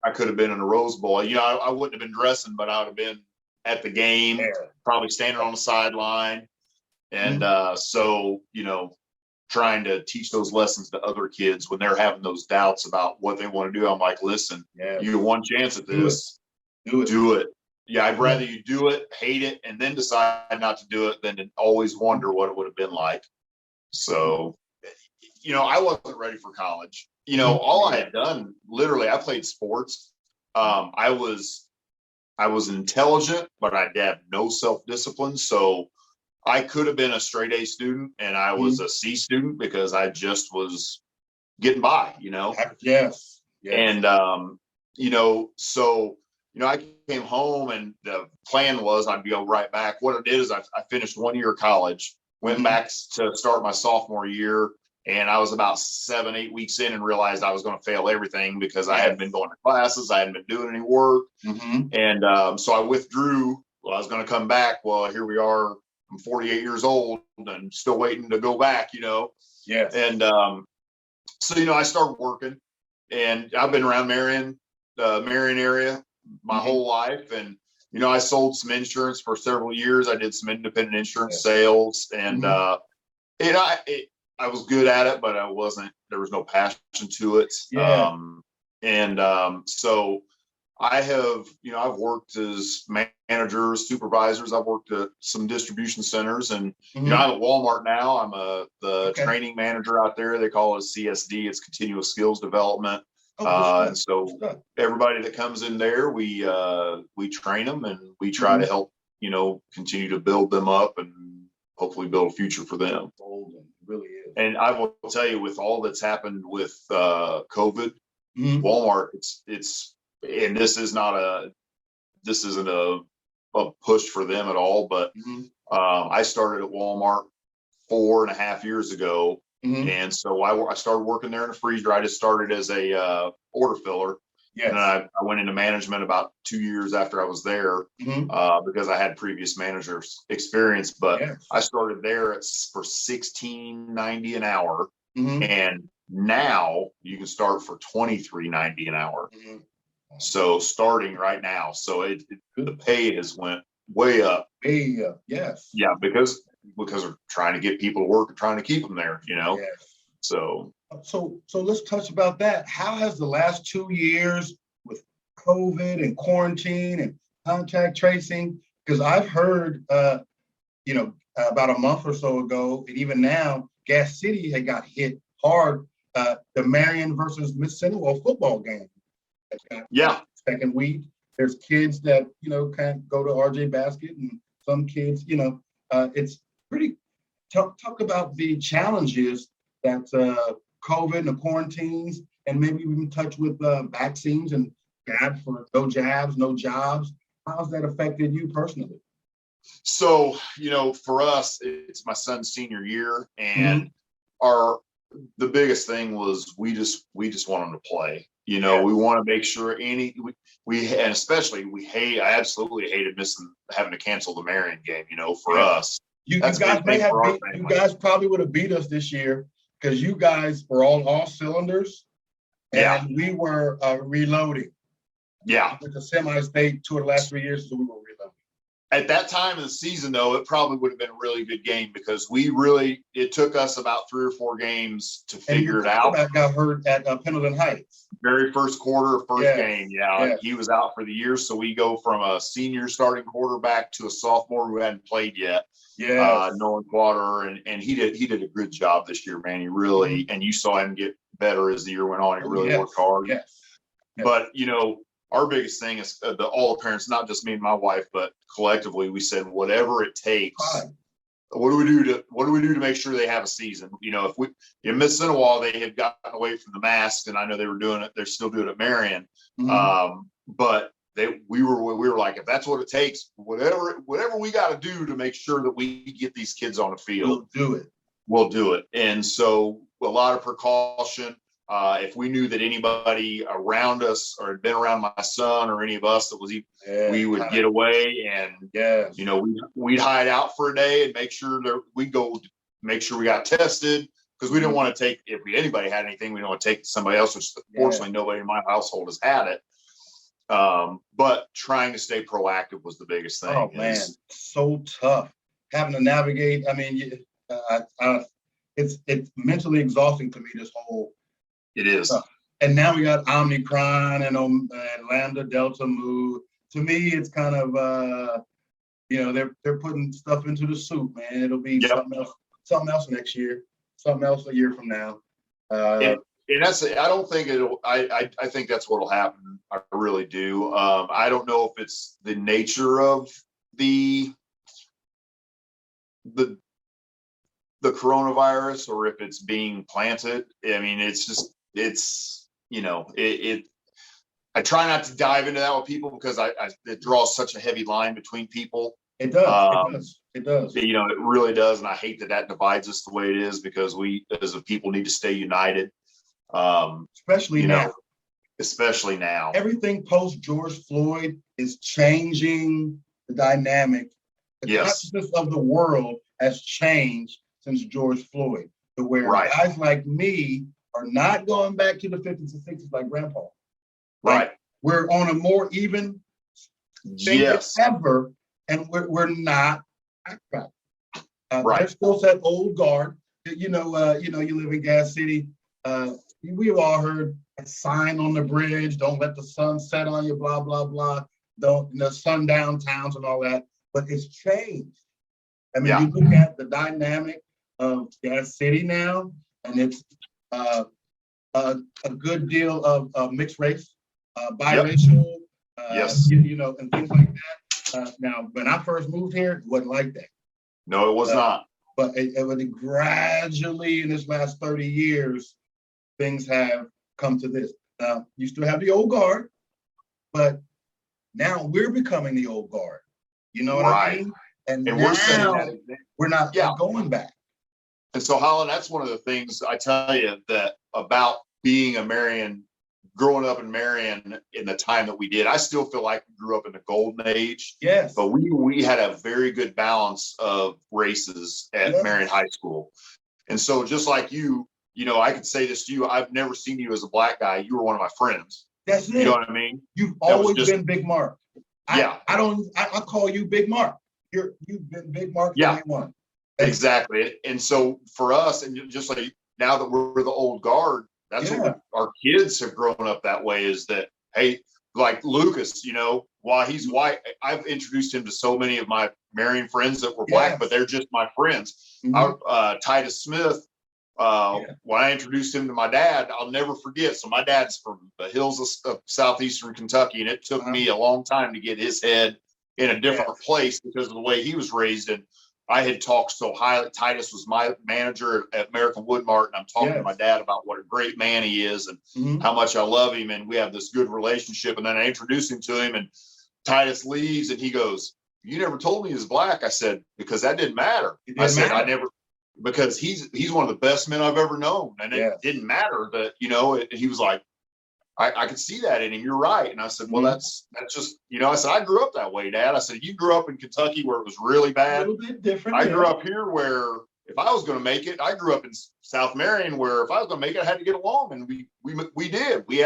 I could have been in a Rose Bowl. I wouldn't have been dressing, but I would have been at the game, probably standing on the sideline. And so, trying to teach those lessons to other kids when they're having those doubts about what they want to do. I'm like, listen, you have one chance at this. Do it. Yeah, I'd rather you do it, hate it, and then decide not to do it than to always wonder what it would have been like. So, I wasn't ready for college. All I had done, literally, I played sports. I was intelligent, but I had no self-discipline. So I could have been a straight A student, and I was a C student because I just was getting by, Yes. And, so, I came home, and the plan was I'd go right back. What I did is I finished 1 year of college, went back to start my sophomore year, and I was about 7-8 weeks in and realized I was going to fail everything because I hadn't been going to classes. I hadn't been doing any work. And so I withdrew. Well, I was going to come back. Well, here we are. I'm 48 years old and still waiting to go back, Yes. And so, I started working, and I've been around Marion area my whole life. And, I sold some insurance for several years. I did some independent insurance sales, and I was good at it, but there was no passion to it. So I have, I've worked as managers, supervisors. I've worked at some distribution centers, and, I'm at Walmart now. I'm the training manager out there. They call it CSD. It's continuous skills development. And so everybody that comes in there, we train them, and we try to help, continue to build them up and hopefully build a future for them. It really is. And I will tell you, with all that's happened with COVID, Walmart, it's and this isn't a push for them at all, but I started at Walmart 4.5 years ago. And so I started working there in a freezer. I just started as a order filler. Yes. And I went into management about 2 years after I was there because I had previous managers experience. But I started there for $16.90 an hour, and now you can start for $23.90 an hour. So starting right now, so the pay has went way up. Yes. Yeah, because we're trying to get people to work and trying to keep them there. Yes. So let's touch about that. How has the last 2 years with COVID and quarantine and contact tracing? Because I've heard, about a month or so ago, and even now, Gas City had got hit hard. The Marion versus Mississinewa football game. Second week. There's kids that can't go to RJ Basket, and some kids, it's pretty. Talk about the challenges that COVID and the quarantines, and maybe even touch with vaccines and jabs for no jabs, no jobs. How's that affected you personally? So, for us, it's my son's senior year, and the biggest thing was we just want him to play. We want to make sure I absolutely hated having to cancel the Marion game, for us. You guys probably would have beat us this year because you guys were on all cylinders, and we were reloading. Yeah. With the semi-state 2 of the last 3 years, so we were reloading. At that time of the season, though, it probably would have been a really good game because it took us about 3 or 4 games to figure it out. And got hurt at Pendleton Heights. Very first quarter, first game. Yeah, he was out for the year. So we go from a senior starting quarterback to a sophomore who hadn't played yet. Yeah, Nolan Quater, and he did a good job this year, man. He really, and you saw him get better as the year went on. He really worked hard. Yes. But our biggest thing is all the parents, not just me and my wife, but collectively, we said whatever it takes. Fine. What do we do to make sure they have a season? If we in Mississinewa, they had gotten away from the masks, and I know they were doing it. They're still doing it at Marion, but we were like, if that's what it takes, whatever we got to do to make sure that we get these kids on the field, we'll do it. And so a lot of precaution. If we knew that anybody around us or had been around my son or any of us that was, we would get away and, we'd hide out for a day and make sure that we got tested because we didn't want to take, if anybody had anything, we didn't want to take somebody else, which fortunately nobody in my household has had it. But trying to stay proactive was the biggest thing. Oh man, so tough having to navigate. I mean, it's mentally exhausting to me, this whole. It is. And now we got Omicron and Lambda, Delta, Mu. To me, it's kind of, they're putting stuff into the soup, man. It'll be something else next year, something else a year from now. And that's, I don't think I think that's what'll happen. I really do. I don't know if it's the nature of the coronavirus or if it's being planted. I mean, I try not to dive into that with people because it draws such a heavy line between people. It does. It does. It really does. And I hate that divides us the way it is because we as a people need to stay united. Especially now. Everything post George Floyd is changing the dynamic. The consciousness of the world has changed since George Floyd, to where guys like me are not going back to the 50s and 60s like Grandpa. Right. We're on a more even thing than ever, and we're not backtracking. There's still that old guard. You live in Gas City. We've all heard a sign on the bridge, don't let the sun set on you, blah, blah, blah. Sundown towns and all that. But it's changed. I mean, you look at the dynamic of Gas City now, and it's a good deal of mixed race, biracial, and things like that. Now, when I first moved here, it wasn't like that. No, it was not. But it was gradually in this last 30 years, things have come to this. You still have the old guard, but now we're becoming the old guard. You know what I mean? And now we're setting that example. We're not going back. And so, Holland, that's one of the things I tell you that about being a Marion, growing up in Marion in the time that we did. I still feel like we grew up in the golden age. Yes. But we had a very good balance of races at Marion High School. And so just like you, I could say this to you, I've never seen you as a black guy. You were one of my friends. That's it. You know what I mean? You've always been Big Mark. I call you Big Mark. You've been Big Mark from day one. Exactly. And so for us, and just like now that we're the old guard, that's what our kids have grown up that way, is that, hey, like Lucas, while he's white, I've introduced him to so many of my Marion friends that were black, but they're just my friends. Mm-hmm. Titus Smith, when I introduced him to my dad, I'll never forget. So my dad's from the hills of southeastern Kentucky, and it took me a long time to get his head in a different place because of the way he was raised. And I had talked so highly. Titus was my manager at American Woodmart, and I'm talking to my dad about what a great man he is and how much I love him, and we have this good relationship. And then I introduced him to him, and Titus leaves, and he goes, "You never told me he was black." I said, "Because that didn't matter." I never, because he's one of the best men I've ever known, and it didn't matter that he was like, I could see that in him. You're right. And I said, well, that's just, I said, I grew up that way, Dad. I said, you grew up in Kentucky where it was really bad. A little bit different. I grew up here where if I was going to make it, I grew up in South Marion where if I was going to make it, I had to get along. And we did. We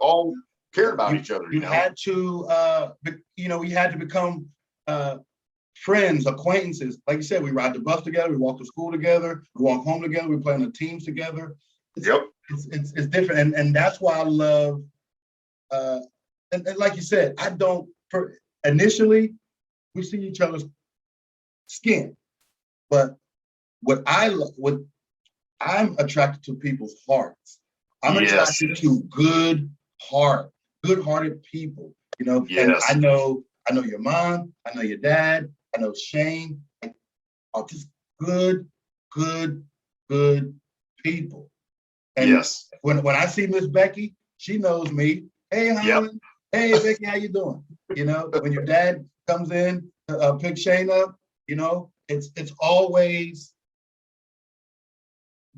all cared about each other. You had to, you had to become friends, acquaintances. Like you said, we ride the bus together, we walk to school together, we walk home together, we play on the teams together. It's different, and that's why I love. And like you said, initially we see each other's skin, but what I'm attracted to people's hearts. I'm attracted to good-hearted people. You know, and I know your mom, I know your dad, I know Shane, are just good people. And when I see Miss Becky, she knows me. Hey, Holland. Hey, Becky, how you doing? You know, when your dad comes in, pick Shane up, you know, it's always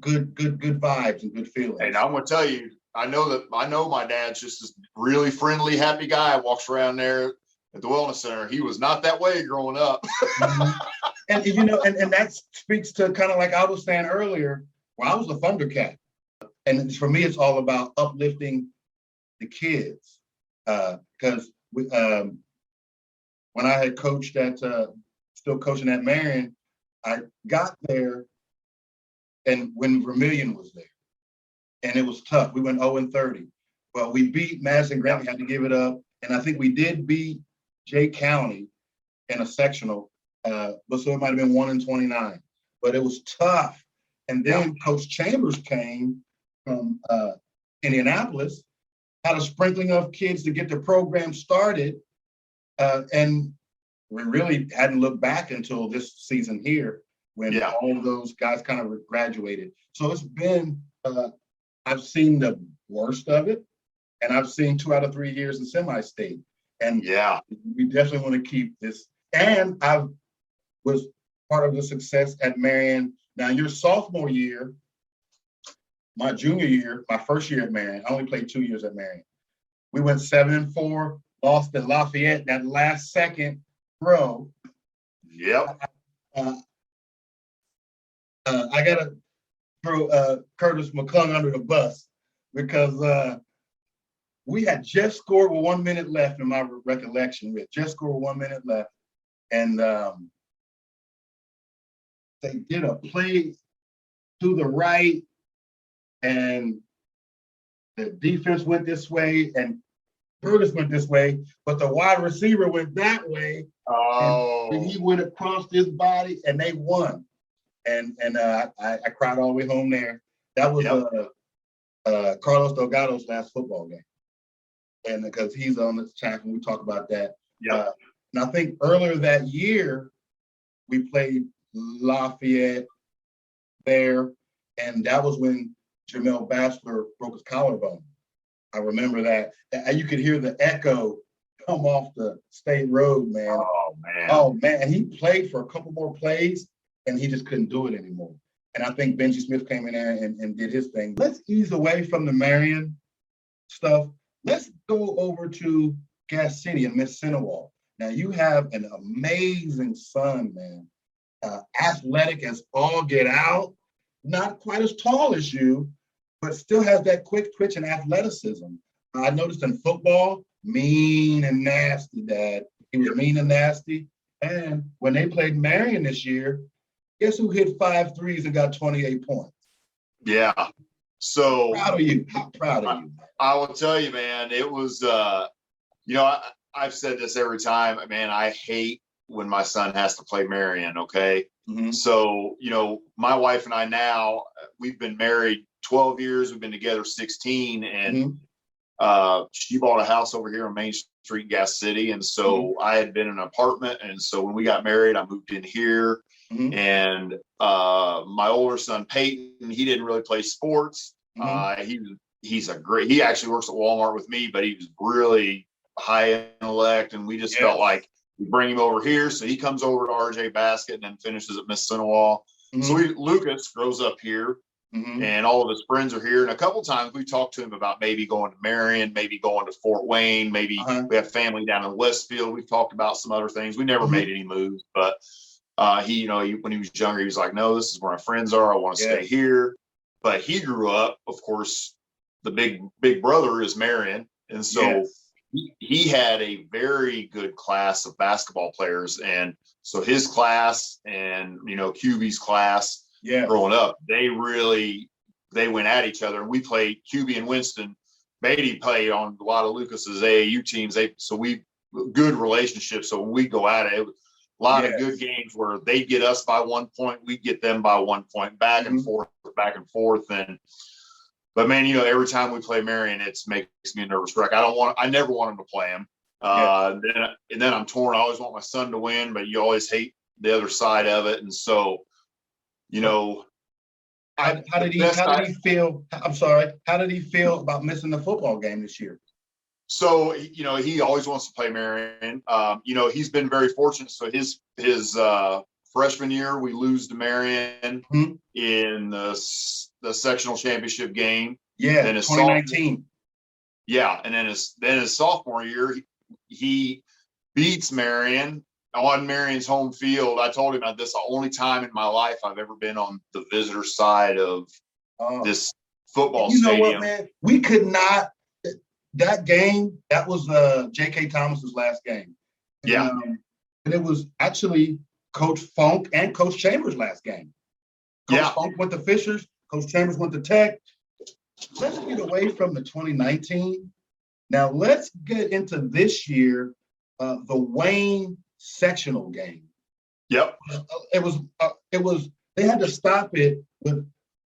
good vibes and good feelings. And I'm gonna tell you, I know my dad's just this really friendly, happy guy. Walks around there at the wellness center. He was not that way growing up. And you know, and that speaks to kind of like I was saying earlier, well, I was a Thundercat. And for me, it's all about uplifting the kids. Because when I had coached still coaching at Marion, I got there and when Vermillion was there. And it was tough. We went 0-30. Well, we beat Madison Grant. We had to give it up. And I think we did beat Jay County in a sectional. But so it might have been 1-29. But it was tough. And then Coach Chambers came from Indianapolis, had a sprinkling of kids to get the program started. And we really hadn't looked back until this season here when all of those guys kind of graduated. So it's been, I've seen the worst of it, and I've seen 2 out of 3 years in semi-state. And we definitely want to keep this. And I was part of the success at Marion. Now, your sophomore year, my junior year, my first year at Marion, I only played 2 years at Marion. We went 7-4, lost at Lafayette that last second throw. I got to throw Curtis McClung under the bus because we had just scored with 1 minute left in my recollection. We had just scored with 1 minute left. And they did a play to the right, and the defense went this way, and Curtis went this way, but the wide receiver went that way. And he went across his body, and they won. And I cried all the way home there. That was Carlos Delgado's last football game. And because he's on this chat, and we talk about that. And I think earlier that year, we played Lafayette there, and that was when Jamel Bachelor broke his collarbone. I remember that. And you could hear the echo come off the state road, man. Oh, man. And he played for a couple more plays, and he just couldn't do it anymore. And I think Benji Smith came in there and did his thing. Let's ease away from the Marion stuff. Let's go over to Gas City and Mississinewa. Now, you have an amazing son, man. Athletic as all get out. Not quite as tall as you, but still has that quick twitch and athleticism. I noticed in football, mean and nasty, Dad. He was mean and nasty. And when they played Marion this year, guess who hit 5 threes and got 28 points? So proud of you. How proud of you? I will tell you, man, it was, I've said this every time, man, I hate when my son has to play Marion, okay? Mm-hmm. So, my wife and I now, we've been married 12 years. We've been together 16. And she bought a house over here on Main Street, Gas City. And so I had been in an apartment. And so when we got married, I moved in here. And my older son, Peyton, he didn't really play sports. He actually works at Walmart with me, but he was really high intellect. And we just felt like we bring him over here. So he comes over to RJ Basket and then finishes at Mississinewa. So Lucas grows up here. And all of his friends are here. And a couple of times we talked to him about maybe going to Marion, maybe going to Fort Wayne, maybe we have family down in Westfield. We've talked about some other things. We never made any moves, but when he was younger, he was like, no, this is where my friends are. I want to stay here. But he grew up, of course, the big brother is Marion. And so he had a very good class of basketball players. And So his class and, QB's class growing up, they went at each other. And we played QB and Winston. Beatty played on a lot of Lucas's AAU teams. So good relationships. So when we go at it, a lot of good games where they get us by 1 point, we get them by 1 point, back and forth. But man, every time we play Marion, it makes me a nervous wreck. I never want them to play him. Then I'm torn. I always want my son to win, but you always hate the other side of it. And so, how did he feel? I'm sorry. How did he feel about missing the football game this year? So, he always wants to play Marion. He's been very fortunate. So his freshman year, we lose to Marion in the sectional championship game. Yeah, then 2019. And then his sophomore year, he beats Marion on Marion's home field. I told him that this is the only time in my life I've ever been on the visitor side of this football stadium. You know what, man? We could not. That game, that was J.K. Thomas's last game. And it was actually Coach Funk and Coach Chambers' last game. Coach Funk went to Fishers. Coach Chambers went to Tech. Let's get away from the 2019. Now let's get into this year, the Wayne sectional game. Yep. It was. They had to stop it with a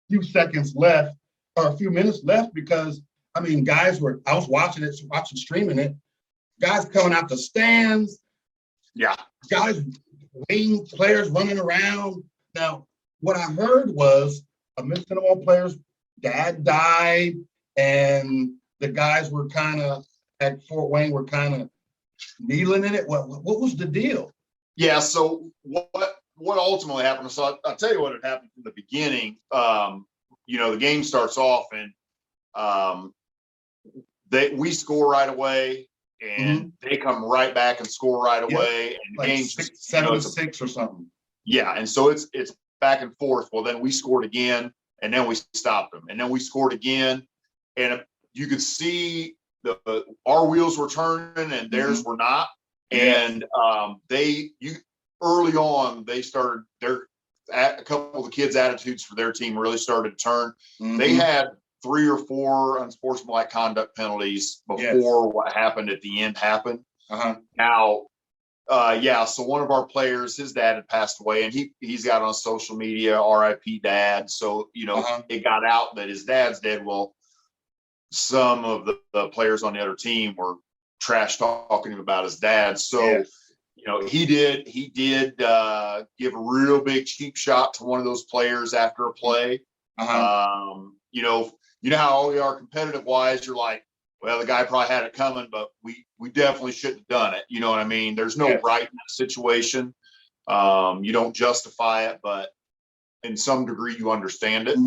few seconds left or a few minutes left because I was watching streaming it. Guys coming out the stands. Yeah. Guys, Wayne players running around. Now, what I heard was a Mississinewa player's dad died, and the guys were kind of at Fort Wayne were kind of kneeling in it. What was the deal? Yeah. So what ultimately happened? So I'll tell you what had happened from the beginning. The game starts off and we score right away, and they come right back and score right away, and the game's 7-6 or something. Yeah, and so it's back and forth. Well, then we scored again, and then we stopped them, and then we scored again, and you could see our wheels were turning and theirs were not, and early on they started a couple of the kids' attitudes for their team really started to turn. They had 3 or 4 unsportsmanlike conduct penalties before what happened at the end happened. Now, so one of our players, his dad had passed away, and he's got on social media, RIP dad. So, it got out that his dad's dead. Well, some of the players on the other team were trash talking him about his dad. So, he did give a real big cheap shot to one of those players after a play. You know how we are competitive wise. You're like, well, the guy probably had it coming, but we definitely shouldn't have done it. You know what I mean? There's no right in that situation. You don't justify it, but in some degree you understand it.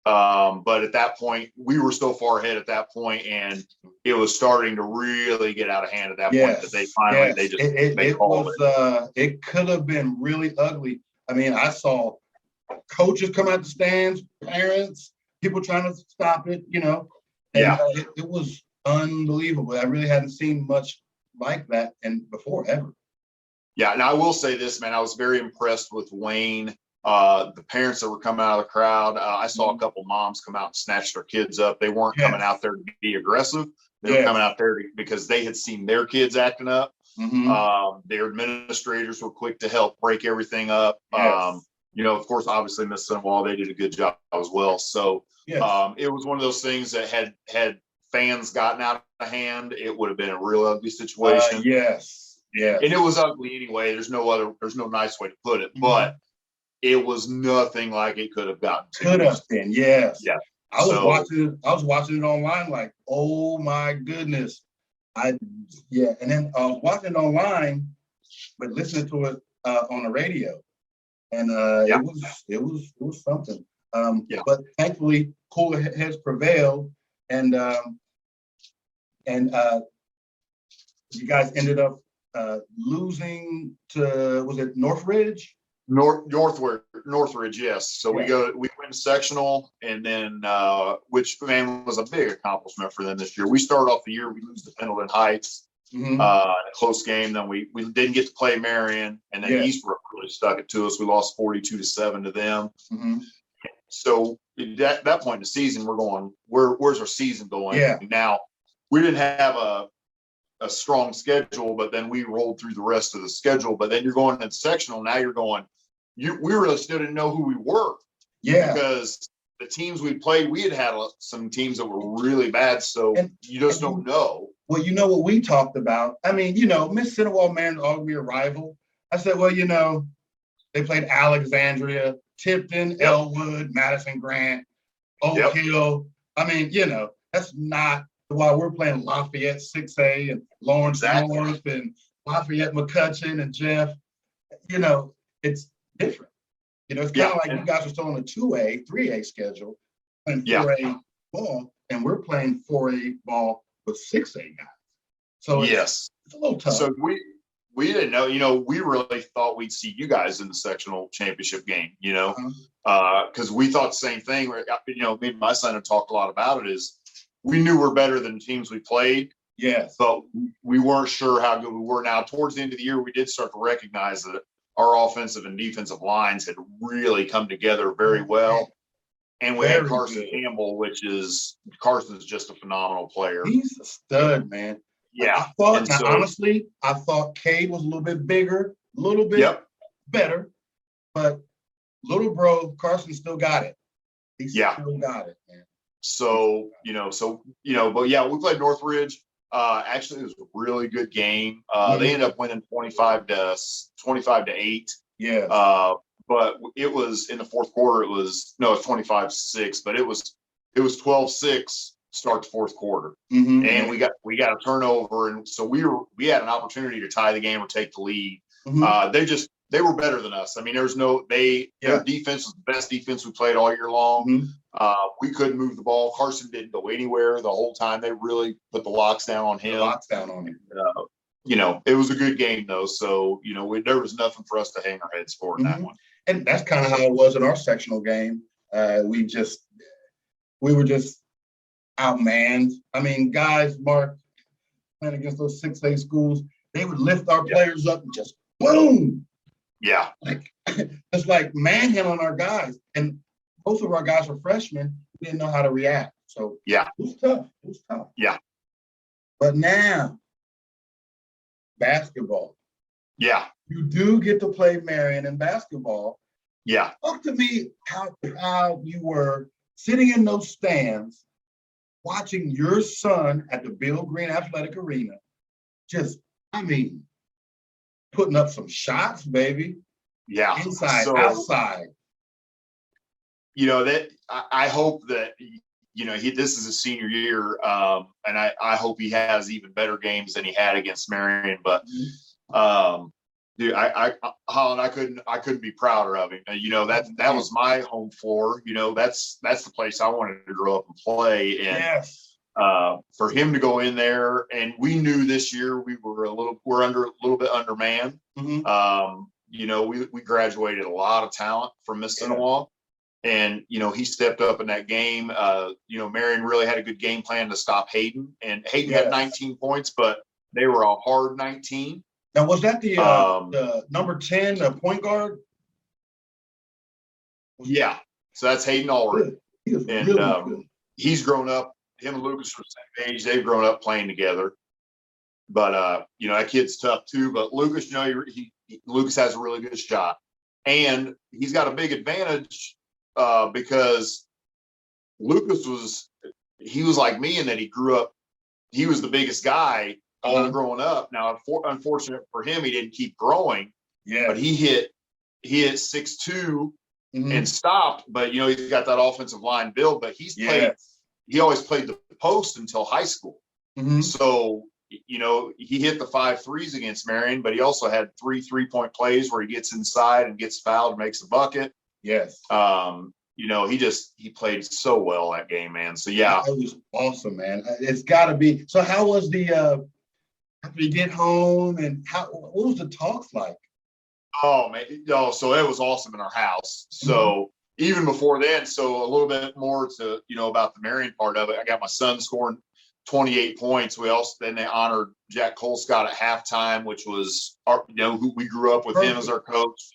But at that point, we were so far ahead at that point, and it was starting to really get out of hand at that point that they finally they called it. It could have been really ugly. I saw coaches come out the stands, parents, people trying to stop it, and it was unbelievable. I really hadn't seen much like that before ever. Yeah, and I will say this, man, I was very impressed with Wayne. The parents that were coming out of the crowd, I saw a couple moms come out and snatch their kids up. They weren't coming out there to be aggressive. They were coming out there because they had seen their kids acting up. Their administrators were quick to help break everything up. Of course, obviously, Mississinewa, they did a good job as well. So it was one of those things that had fans gotten out of hand, it would have been a real ugly situation. And it was ugly anyway. There's no nice way to put it, but it was nothing like it could have gotten. Could have been, yes. Yeah. I was watching it online, like, oh my goodness. And then I was watching it online, but listening to it on the radio. And it was something. But thankfully, cooler heads prevailed, and you guys ended up losing to, was it Northridge? Northridge, yes. So we win sectional, and then which was a big accomplishment for them this year. We started off the year, we lose to Pendleton Heights. A close game. Then we didn't get to play Marion, and then Eastbrook really stuck it to us. We lost 42-7 to them. So at that point in the season, we're going, where's our season going? Yeah. Now, we didn't have a strong schedule, but then we rolled through the rest of the schedule. But then you're going into sectional. Now you're going, we really still didn't know who we were. Yeah. Because the teams we played, we had some teams that were really bad. So you just don't know. Well, you know what we talked about? I mean, Mississinewa, Marion, all be a rival. I said, well, they played Alexandria, Tipton, Elwood, Madison Grant, Oak Hill. I mean, that's not why we're playing Lafayette 6A and Lawrence North and Lafayette McCutcheon and Jeff. It's different. It's kind of like you guys are still on a 2A, 3A schedule and 4A ball, and we're playing 4A ball with 6A guys. So it's a little tough. So we didn't know, we really thought we'd see you guys in the sectional championship game, because we thought the same thing. Me and my son have talked a lot about it, is we knew we're better than the teams we played. Yes. But we weren't sure how good we were. Now, towards the end of the year, we did start to recognize that our offensive and defensive lines had really come together very well. And we had Carson Campbell, Carson's just a phenomenal player. He's a stud, man. Yeah. Honestly, I thought Cade was a little bit bigger, a little bit better, but little bro, Carson still got it. He still got it, man. So, but we played Northridge. Actually, it was a really good game. They ended up winning 25-8. Yeah. But it was in the fourth quarter. It was 25-6, but it was 12-6 start to fourth quarter, and we got a turnover, and so we had an opportunity to tie the game or take the lead. They were better than us. I mean, their defense was the best defense we played all year long. We couldn't move the ball. Carson didn't go anywhere the whole time. They really put the locks down on him. It was a good game though. So, there was nothing for us to hang our heads for in that one. And that's kind of how it was in our sectional game. We were just outmanned. I mean, guys, Mark, playing against those 6A schools, they would lift our players up and just boom. Yeah. It's like manhandling our guys. And most of our guys were freshmen. We didn't know how to react. So it was tough. Yeah. But now, basketball. Yeah. You do get to play Marion in basketball. Yeah. Talk to me how proud you were sitting in those stands, watching your son at the Bill Green Athletic Arena, putting up some shots, baby. Yeah. Inside, outside. I hope that, this is his senior year, and I hope he has even better games than he had against Marion. But, dude, Holland, I couldn't be prouder of him. That was my home floor. That's the place I wanted to grow up and play. And for him to go in there, and we knew this year we're a little bit undermanned. We graduated a lot of talent from Mississinewa. And, he stepped up in that game. Marion really had a good game plan to stop Hayden. And Hayden had 19 points, but they were a hard 19. Now, was that the number 10 point guard? Yeah. So that's Hayden Allred. He was really good. He's grown up. Him and Lucas were the same age. They've grown up playing together. But, that kid's tough too. But Lucas, Lucas has a really good shot. And he's got a big advantage because Lucas was like me in that he grew up, he was the biggest guy all growing up. Now, unfortunate for him, he didn't keep growing. Yeah. But he hit 6'2" and stopped. But he's got that offensive line build. But he always played the post until high school. So he hit the 5 threes against Marion, but he also had 3 3-point plays where he gets inside and gets fouled and makes a bucket. Yes. He played so well that game, man. So yeah, it was awesome, man. It's got to be. So how was the after you get home, and what was the talks like? Oh man, so it was awesome in our house. So even before then, so a little bit more to about the Marion part of it. I got my son scoring 28 points. Then they honored Jack Colescott at halftime, which was who we grew up with him as our coach.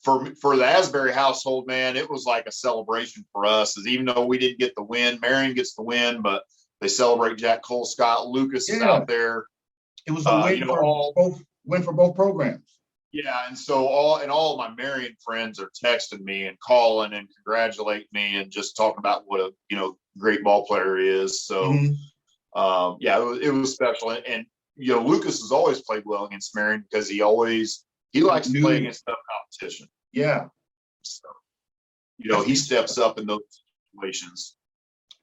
So for the Asbury household, man, it was like a celebration for us. As even though we didn't get the win, Marion gets the win, but they celebrate Jack Colescott. Lucas is out there. It was a win for both programs. Yeah, and so all of my Marion friends are texting me and calling and congratulating me and just talking about what a great ball player he is. So it was special. And Lucas has always played well against Marion because he likes to play against tough competition. Yeah. So he steps up in those situations.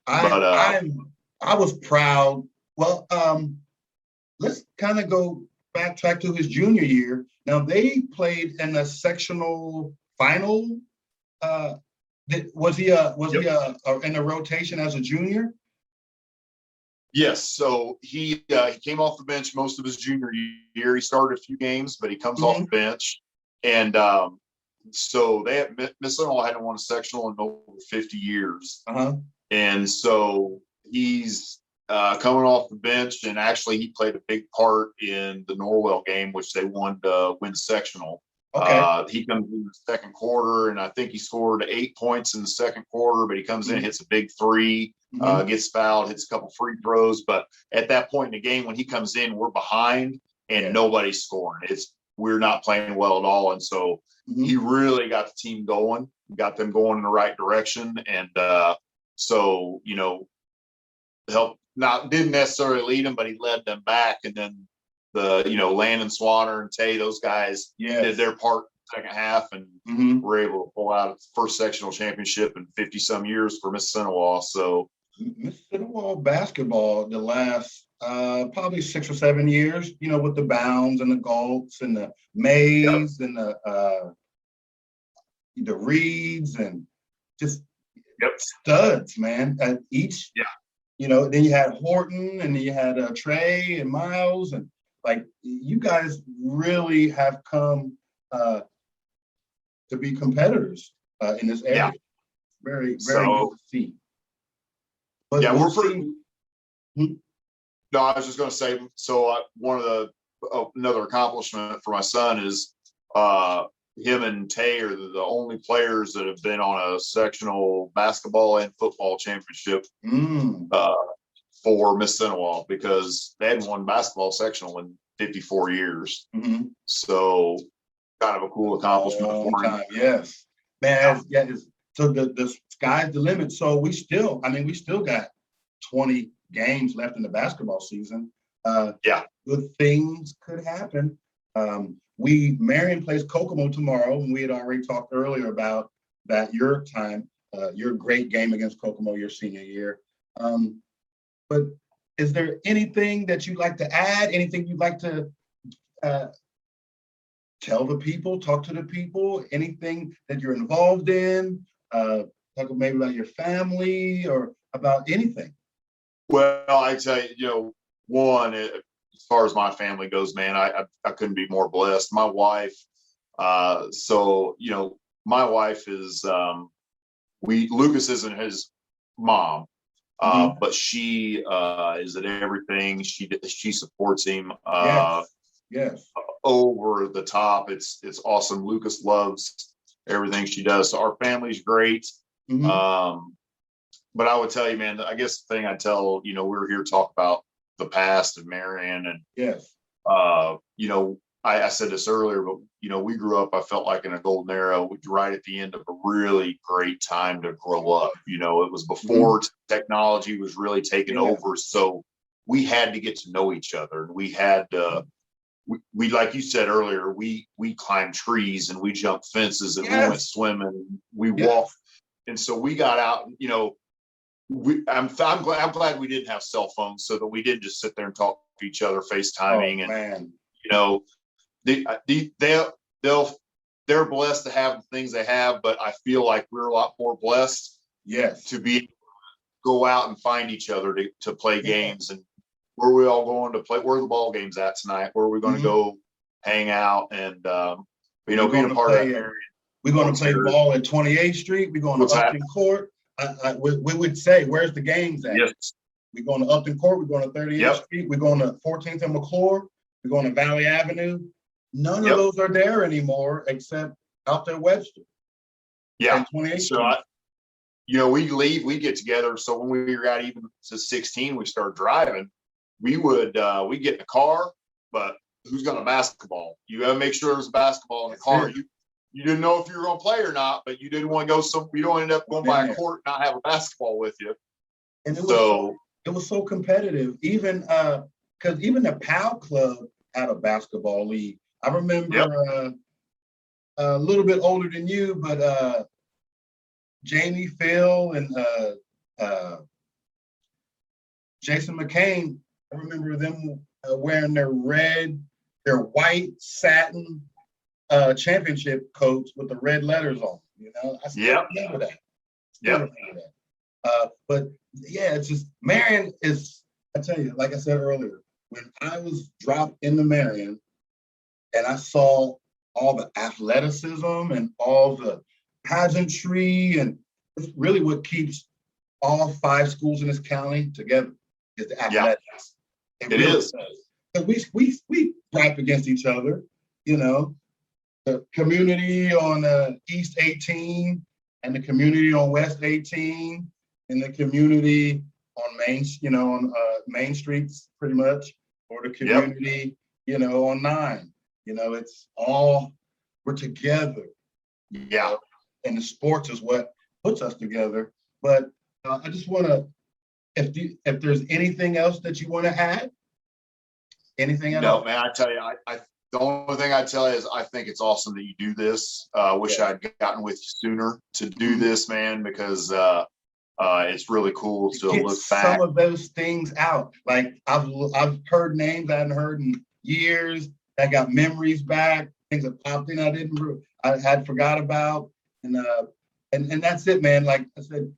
I was proud. Well, let's kind of go backtrack to his junior year. Now they played in a sectional final. Was he in a rotation as a junior? Yes. So he came off the bench most of his junior year. He started a few games, but he comes off the bench. And so Mississinewa hadn't won a sectional in over 50 years. And so he's coming off the bench, and actually he played a big part in the Norwell game, which they won to win sectional. He comes in the second quarter, and I think he scored 8 points in the second quarter, but he comes in, hits a big three, gets fouled, hits a couple free throws. But at that point in the game, when he comes in, we're behind and nobody's scoring. We're not playing well at all. And so he really got the team going, got them going in the right direction. And didn't necessarily lead them, but he led them back. And then Landon Swanner and Tay, those guys did their part in the second half and were able to pull out a first sectional championship in 50 some years for Mississinewa. So Mississinewa basketball the last probably 6 or 7 years, with the Bounds and the Galts and the Mays and the Reeds and just studs, man. At each, then you had Horton and then you had Trey and Miles, and like you guys really have come to be competitors in this area. Very, very good to see. But we're pretty. No, I was just going to say. So another accomplishment for my son is him and Tay are the only players that have been on a sectional basketball and football championship for Mississinewa, because they hadn't won basketball sectional in 54 years. So kind of a cool accomplishment for him. Yes, man. So the sky's the limit. So we still got 20 games left in the basketball season. Good things could happen. Marion plays Kokomo tomorrow, and we had already talked earlier about that, your great game against Kokomo your senior year. But is there anything that you'd like to add? Anything you'd like to tell the people, talk to the people? Anything that you're involved in? Talk maybe about your family or about anything. Well, I tell you, one, as far as my family goes, man, I couldn't be more blessed. My wife, my wife is, Lucas isn't his mom, but she is at everything. She supports him over the top. It's awesome. Lucas loves everything she does. So our family's great. But I would tell you, man, I guess the thing I tell, we were here to talk about the past of Marion, and I said this earlier, but we grew up, I felt like in a golden era, right at the end of a really great time to grow up. It was before technology was really taking over, so we had to get to know each other. We had we like you said earlier, we climbed trees and we jumped fences and we went swimming, we walked, and so we got out. I'm glad we didn't have cell phones, so that we didn't just sit there and talk to each other FaceTiming. They're blessed to have the things they have, but I feel like we're a lot more blessed to be able to go out and find each other to play games. And where are we all going to play? Where are the ball games at tonight? Where are we going to go hang out and being a part of that area? We're going to play ball at 28th Street. We're going to Upton Court. We would say, where's the games at? Yes. We're going to Upton Court. We're going to 38th Street. We're going to 14th and McClure. We're going to Valley Avenue. None of those are there anymore except out there Webster. Yeah. So, we get together. So when we were out even to 16, we started driving. We would we get in the car, but who's going to basketball? You got to make sure there's a basketball in the car. You didn't know if you were going to play or not, but you didn't want to go. You don't end up going by a court and not have a basketball with you. And it was so competitive. Even because even the PAL Club had a basketball league. I remember a little bit older than you, but Jamie, Phil, and Jason McCain. I remember them wearing their white satin championship coats with the red letters on. I still remember that. But yeah, it's just Marion is. I tell you, like I said earlier, when I was dropped into Marion, and I saw all the athleticism and all the pageantry, and it's really what keeps all 5 schools in this county together is the athletics. It really is. Because we gripe against each other, the community on East 18 and the community on West 18 and the community on Main Streets pretty much, or the community, on 9. It's all, we're together. Yeah. And the sports is what puts us together. But I just want to, if there's anything else that you want to add, anything else? No, man, I tell you, the only thing I tell you is I think it's awesome that you do this. Wish I'd gotten with you sooner to do this, man, because it's really cool to look back. Some of those things out. Like I've heard names I hadn't heard in years. I got memories back. Things that popped in I had forgot about, and that's it, man. Like I said,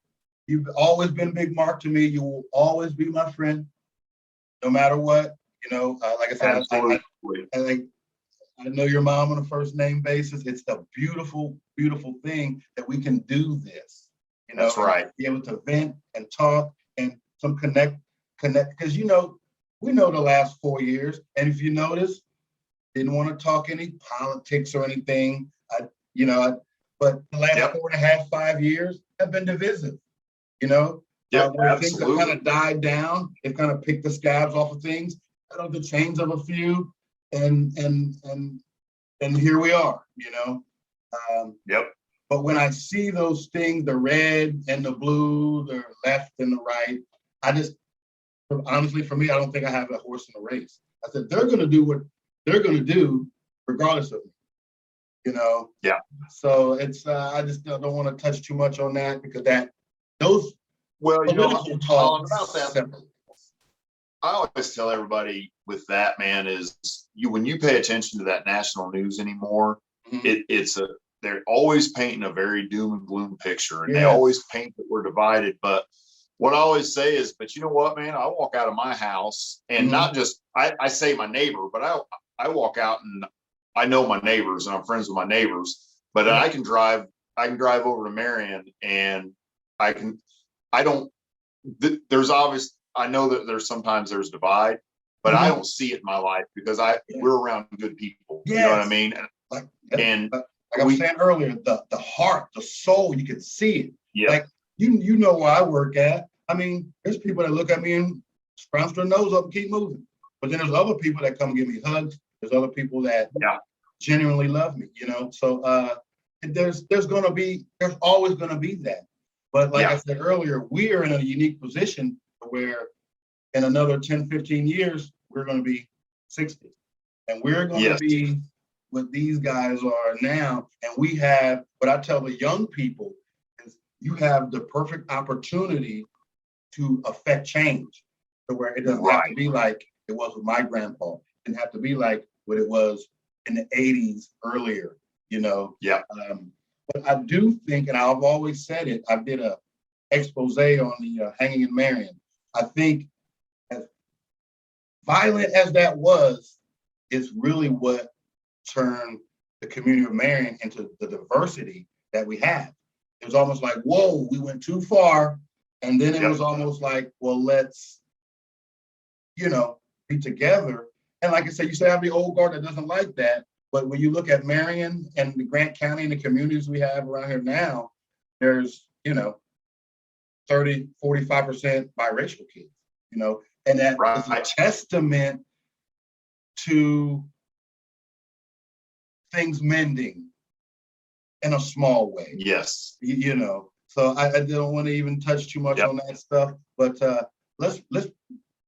you've always been Big Mark to me. You will always be my friend, no matter what. Like I said, I know your mom on a first name basis. It's a beautiful, beautiful thing that we can do this. That's right. Be able to vent and talk and some connect, because we know the last 4 years, and if you notice, didn't want to talk any politics or anything. But the last 4.5, 5 years have been divisive. Where things have kind of died down. They've kind of picked the scabs off of things, out of the chains of a few, and here we are. But when I see those things, the red and the blue, the left and the right, honestly, for me, I don't think I have a horse in the race. I said, they're going to do what they're going to do regardless of me, Yeah. So it's, I just don't want to touch too much on that because those political talks. About that, I always tell everybody with that, man, is when you pay attention to that national news anymore, they're always painting a very doom and gloom picture, and they always paint that we're divided. But what I always say is, but you know what, man, I walk out of my house and not just, I say my neighbor, but I walk out and I know my neighbors and I'm friends with my neighbors, but I can drive over to Marion and I know that sometimes there's divide, but I don't see it in my life because we're around good people. You know what I mean? Like I was saying earlier, the heart, the soul, you can see it. Yeah. Like you know where I work at. I mean, there's people that look at me and scrunch their nose up and keep moving. But then there's other people that come and give me hugs. There's other people that genuinely love me, So there's always gonna be that. But like I said earlier, we are in a unique position where in another 10, 15 years, we're gonna be 60. And we're gonna be what these guys are now. And we have, what I tell the young people is you have the perfect opportunity to affect change to where it doesn't have to be like it was with my grandpa. It didn't have to be like what it was in the 80s earlier, But I do think, and I've always said it, I did a expose on the hanging in Marion. I think as violent as that was, is really what turned the community of Marion into the diversity that we have. It was almost like, whoa, we went too far. And then it was almost like, well, let's be together. And like I said, you still have the old guard that doesn't like that. But when you look at Marion and the Grant County and the communities we have around here now, there's, 30, 45% biracial kids, and that is a testament to things mending in a small way. Yes. So I don't want to even touch too much on that stuff, but let's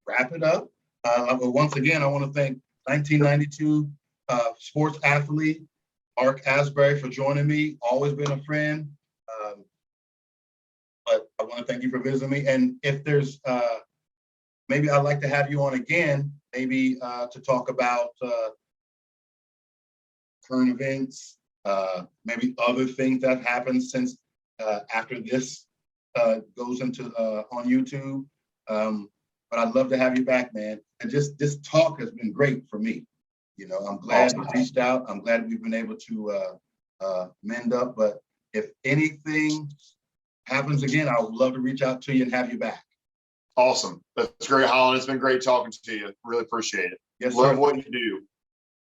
wrap it up. Once again, I want to thank 1992 sports athlete Mark Asbury for joining me. Always been a friend. But I want to thank you for visiting me. And if there's maybe I'd like to have you on again, maybe to talk about current events, maybe other things that have happened since after this goes into on YouTube. But I'd love to have you back, man. And just this talk has been great for me. I'm glad you reached out. I'm glad we've been able to mend up. But if anything happens again, I would love to reach out to you and have you back. Awesome. That's great, Holland. It's been great talking to you. Really appreciate it. Yes, Love sir. what you do.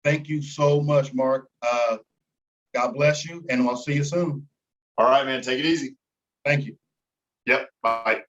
Thank you so much, Mark. God bless you, and I'll see you soon. All right, man. Take it easy. Thank you. Yep. Bye.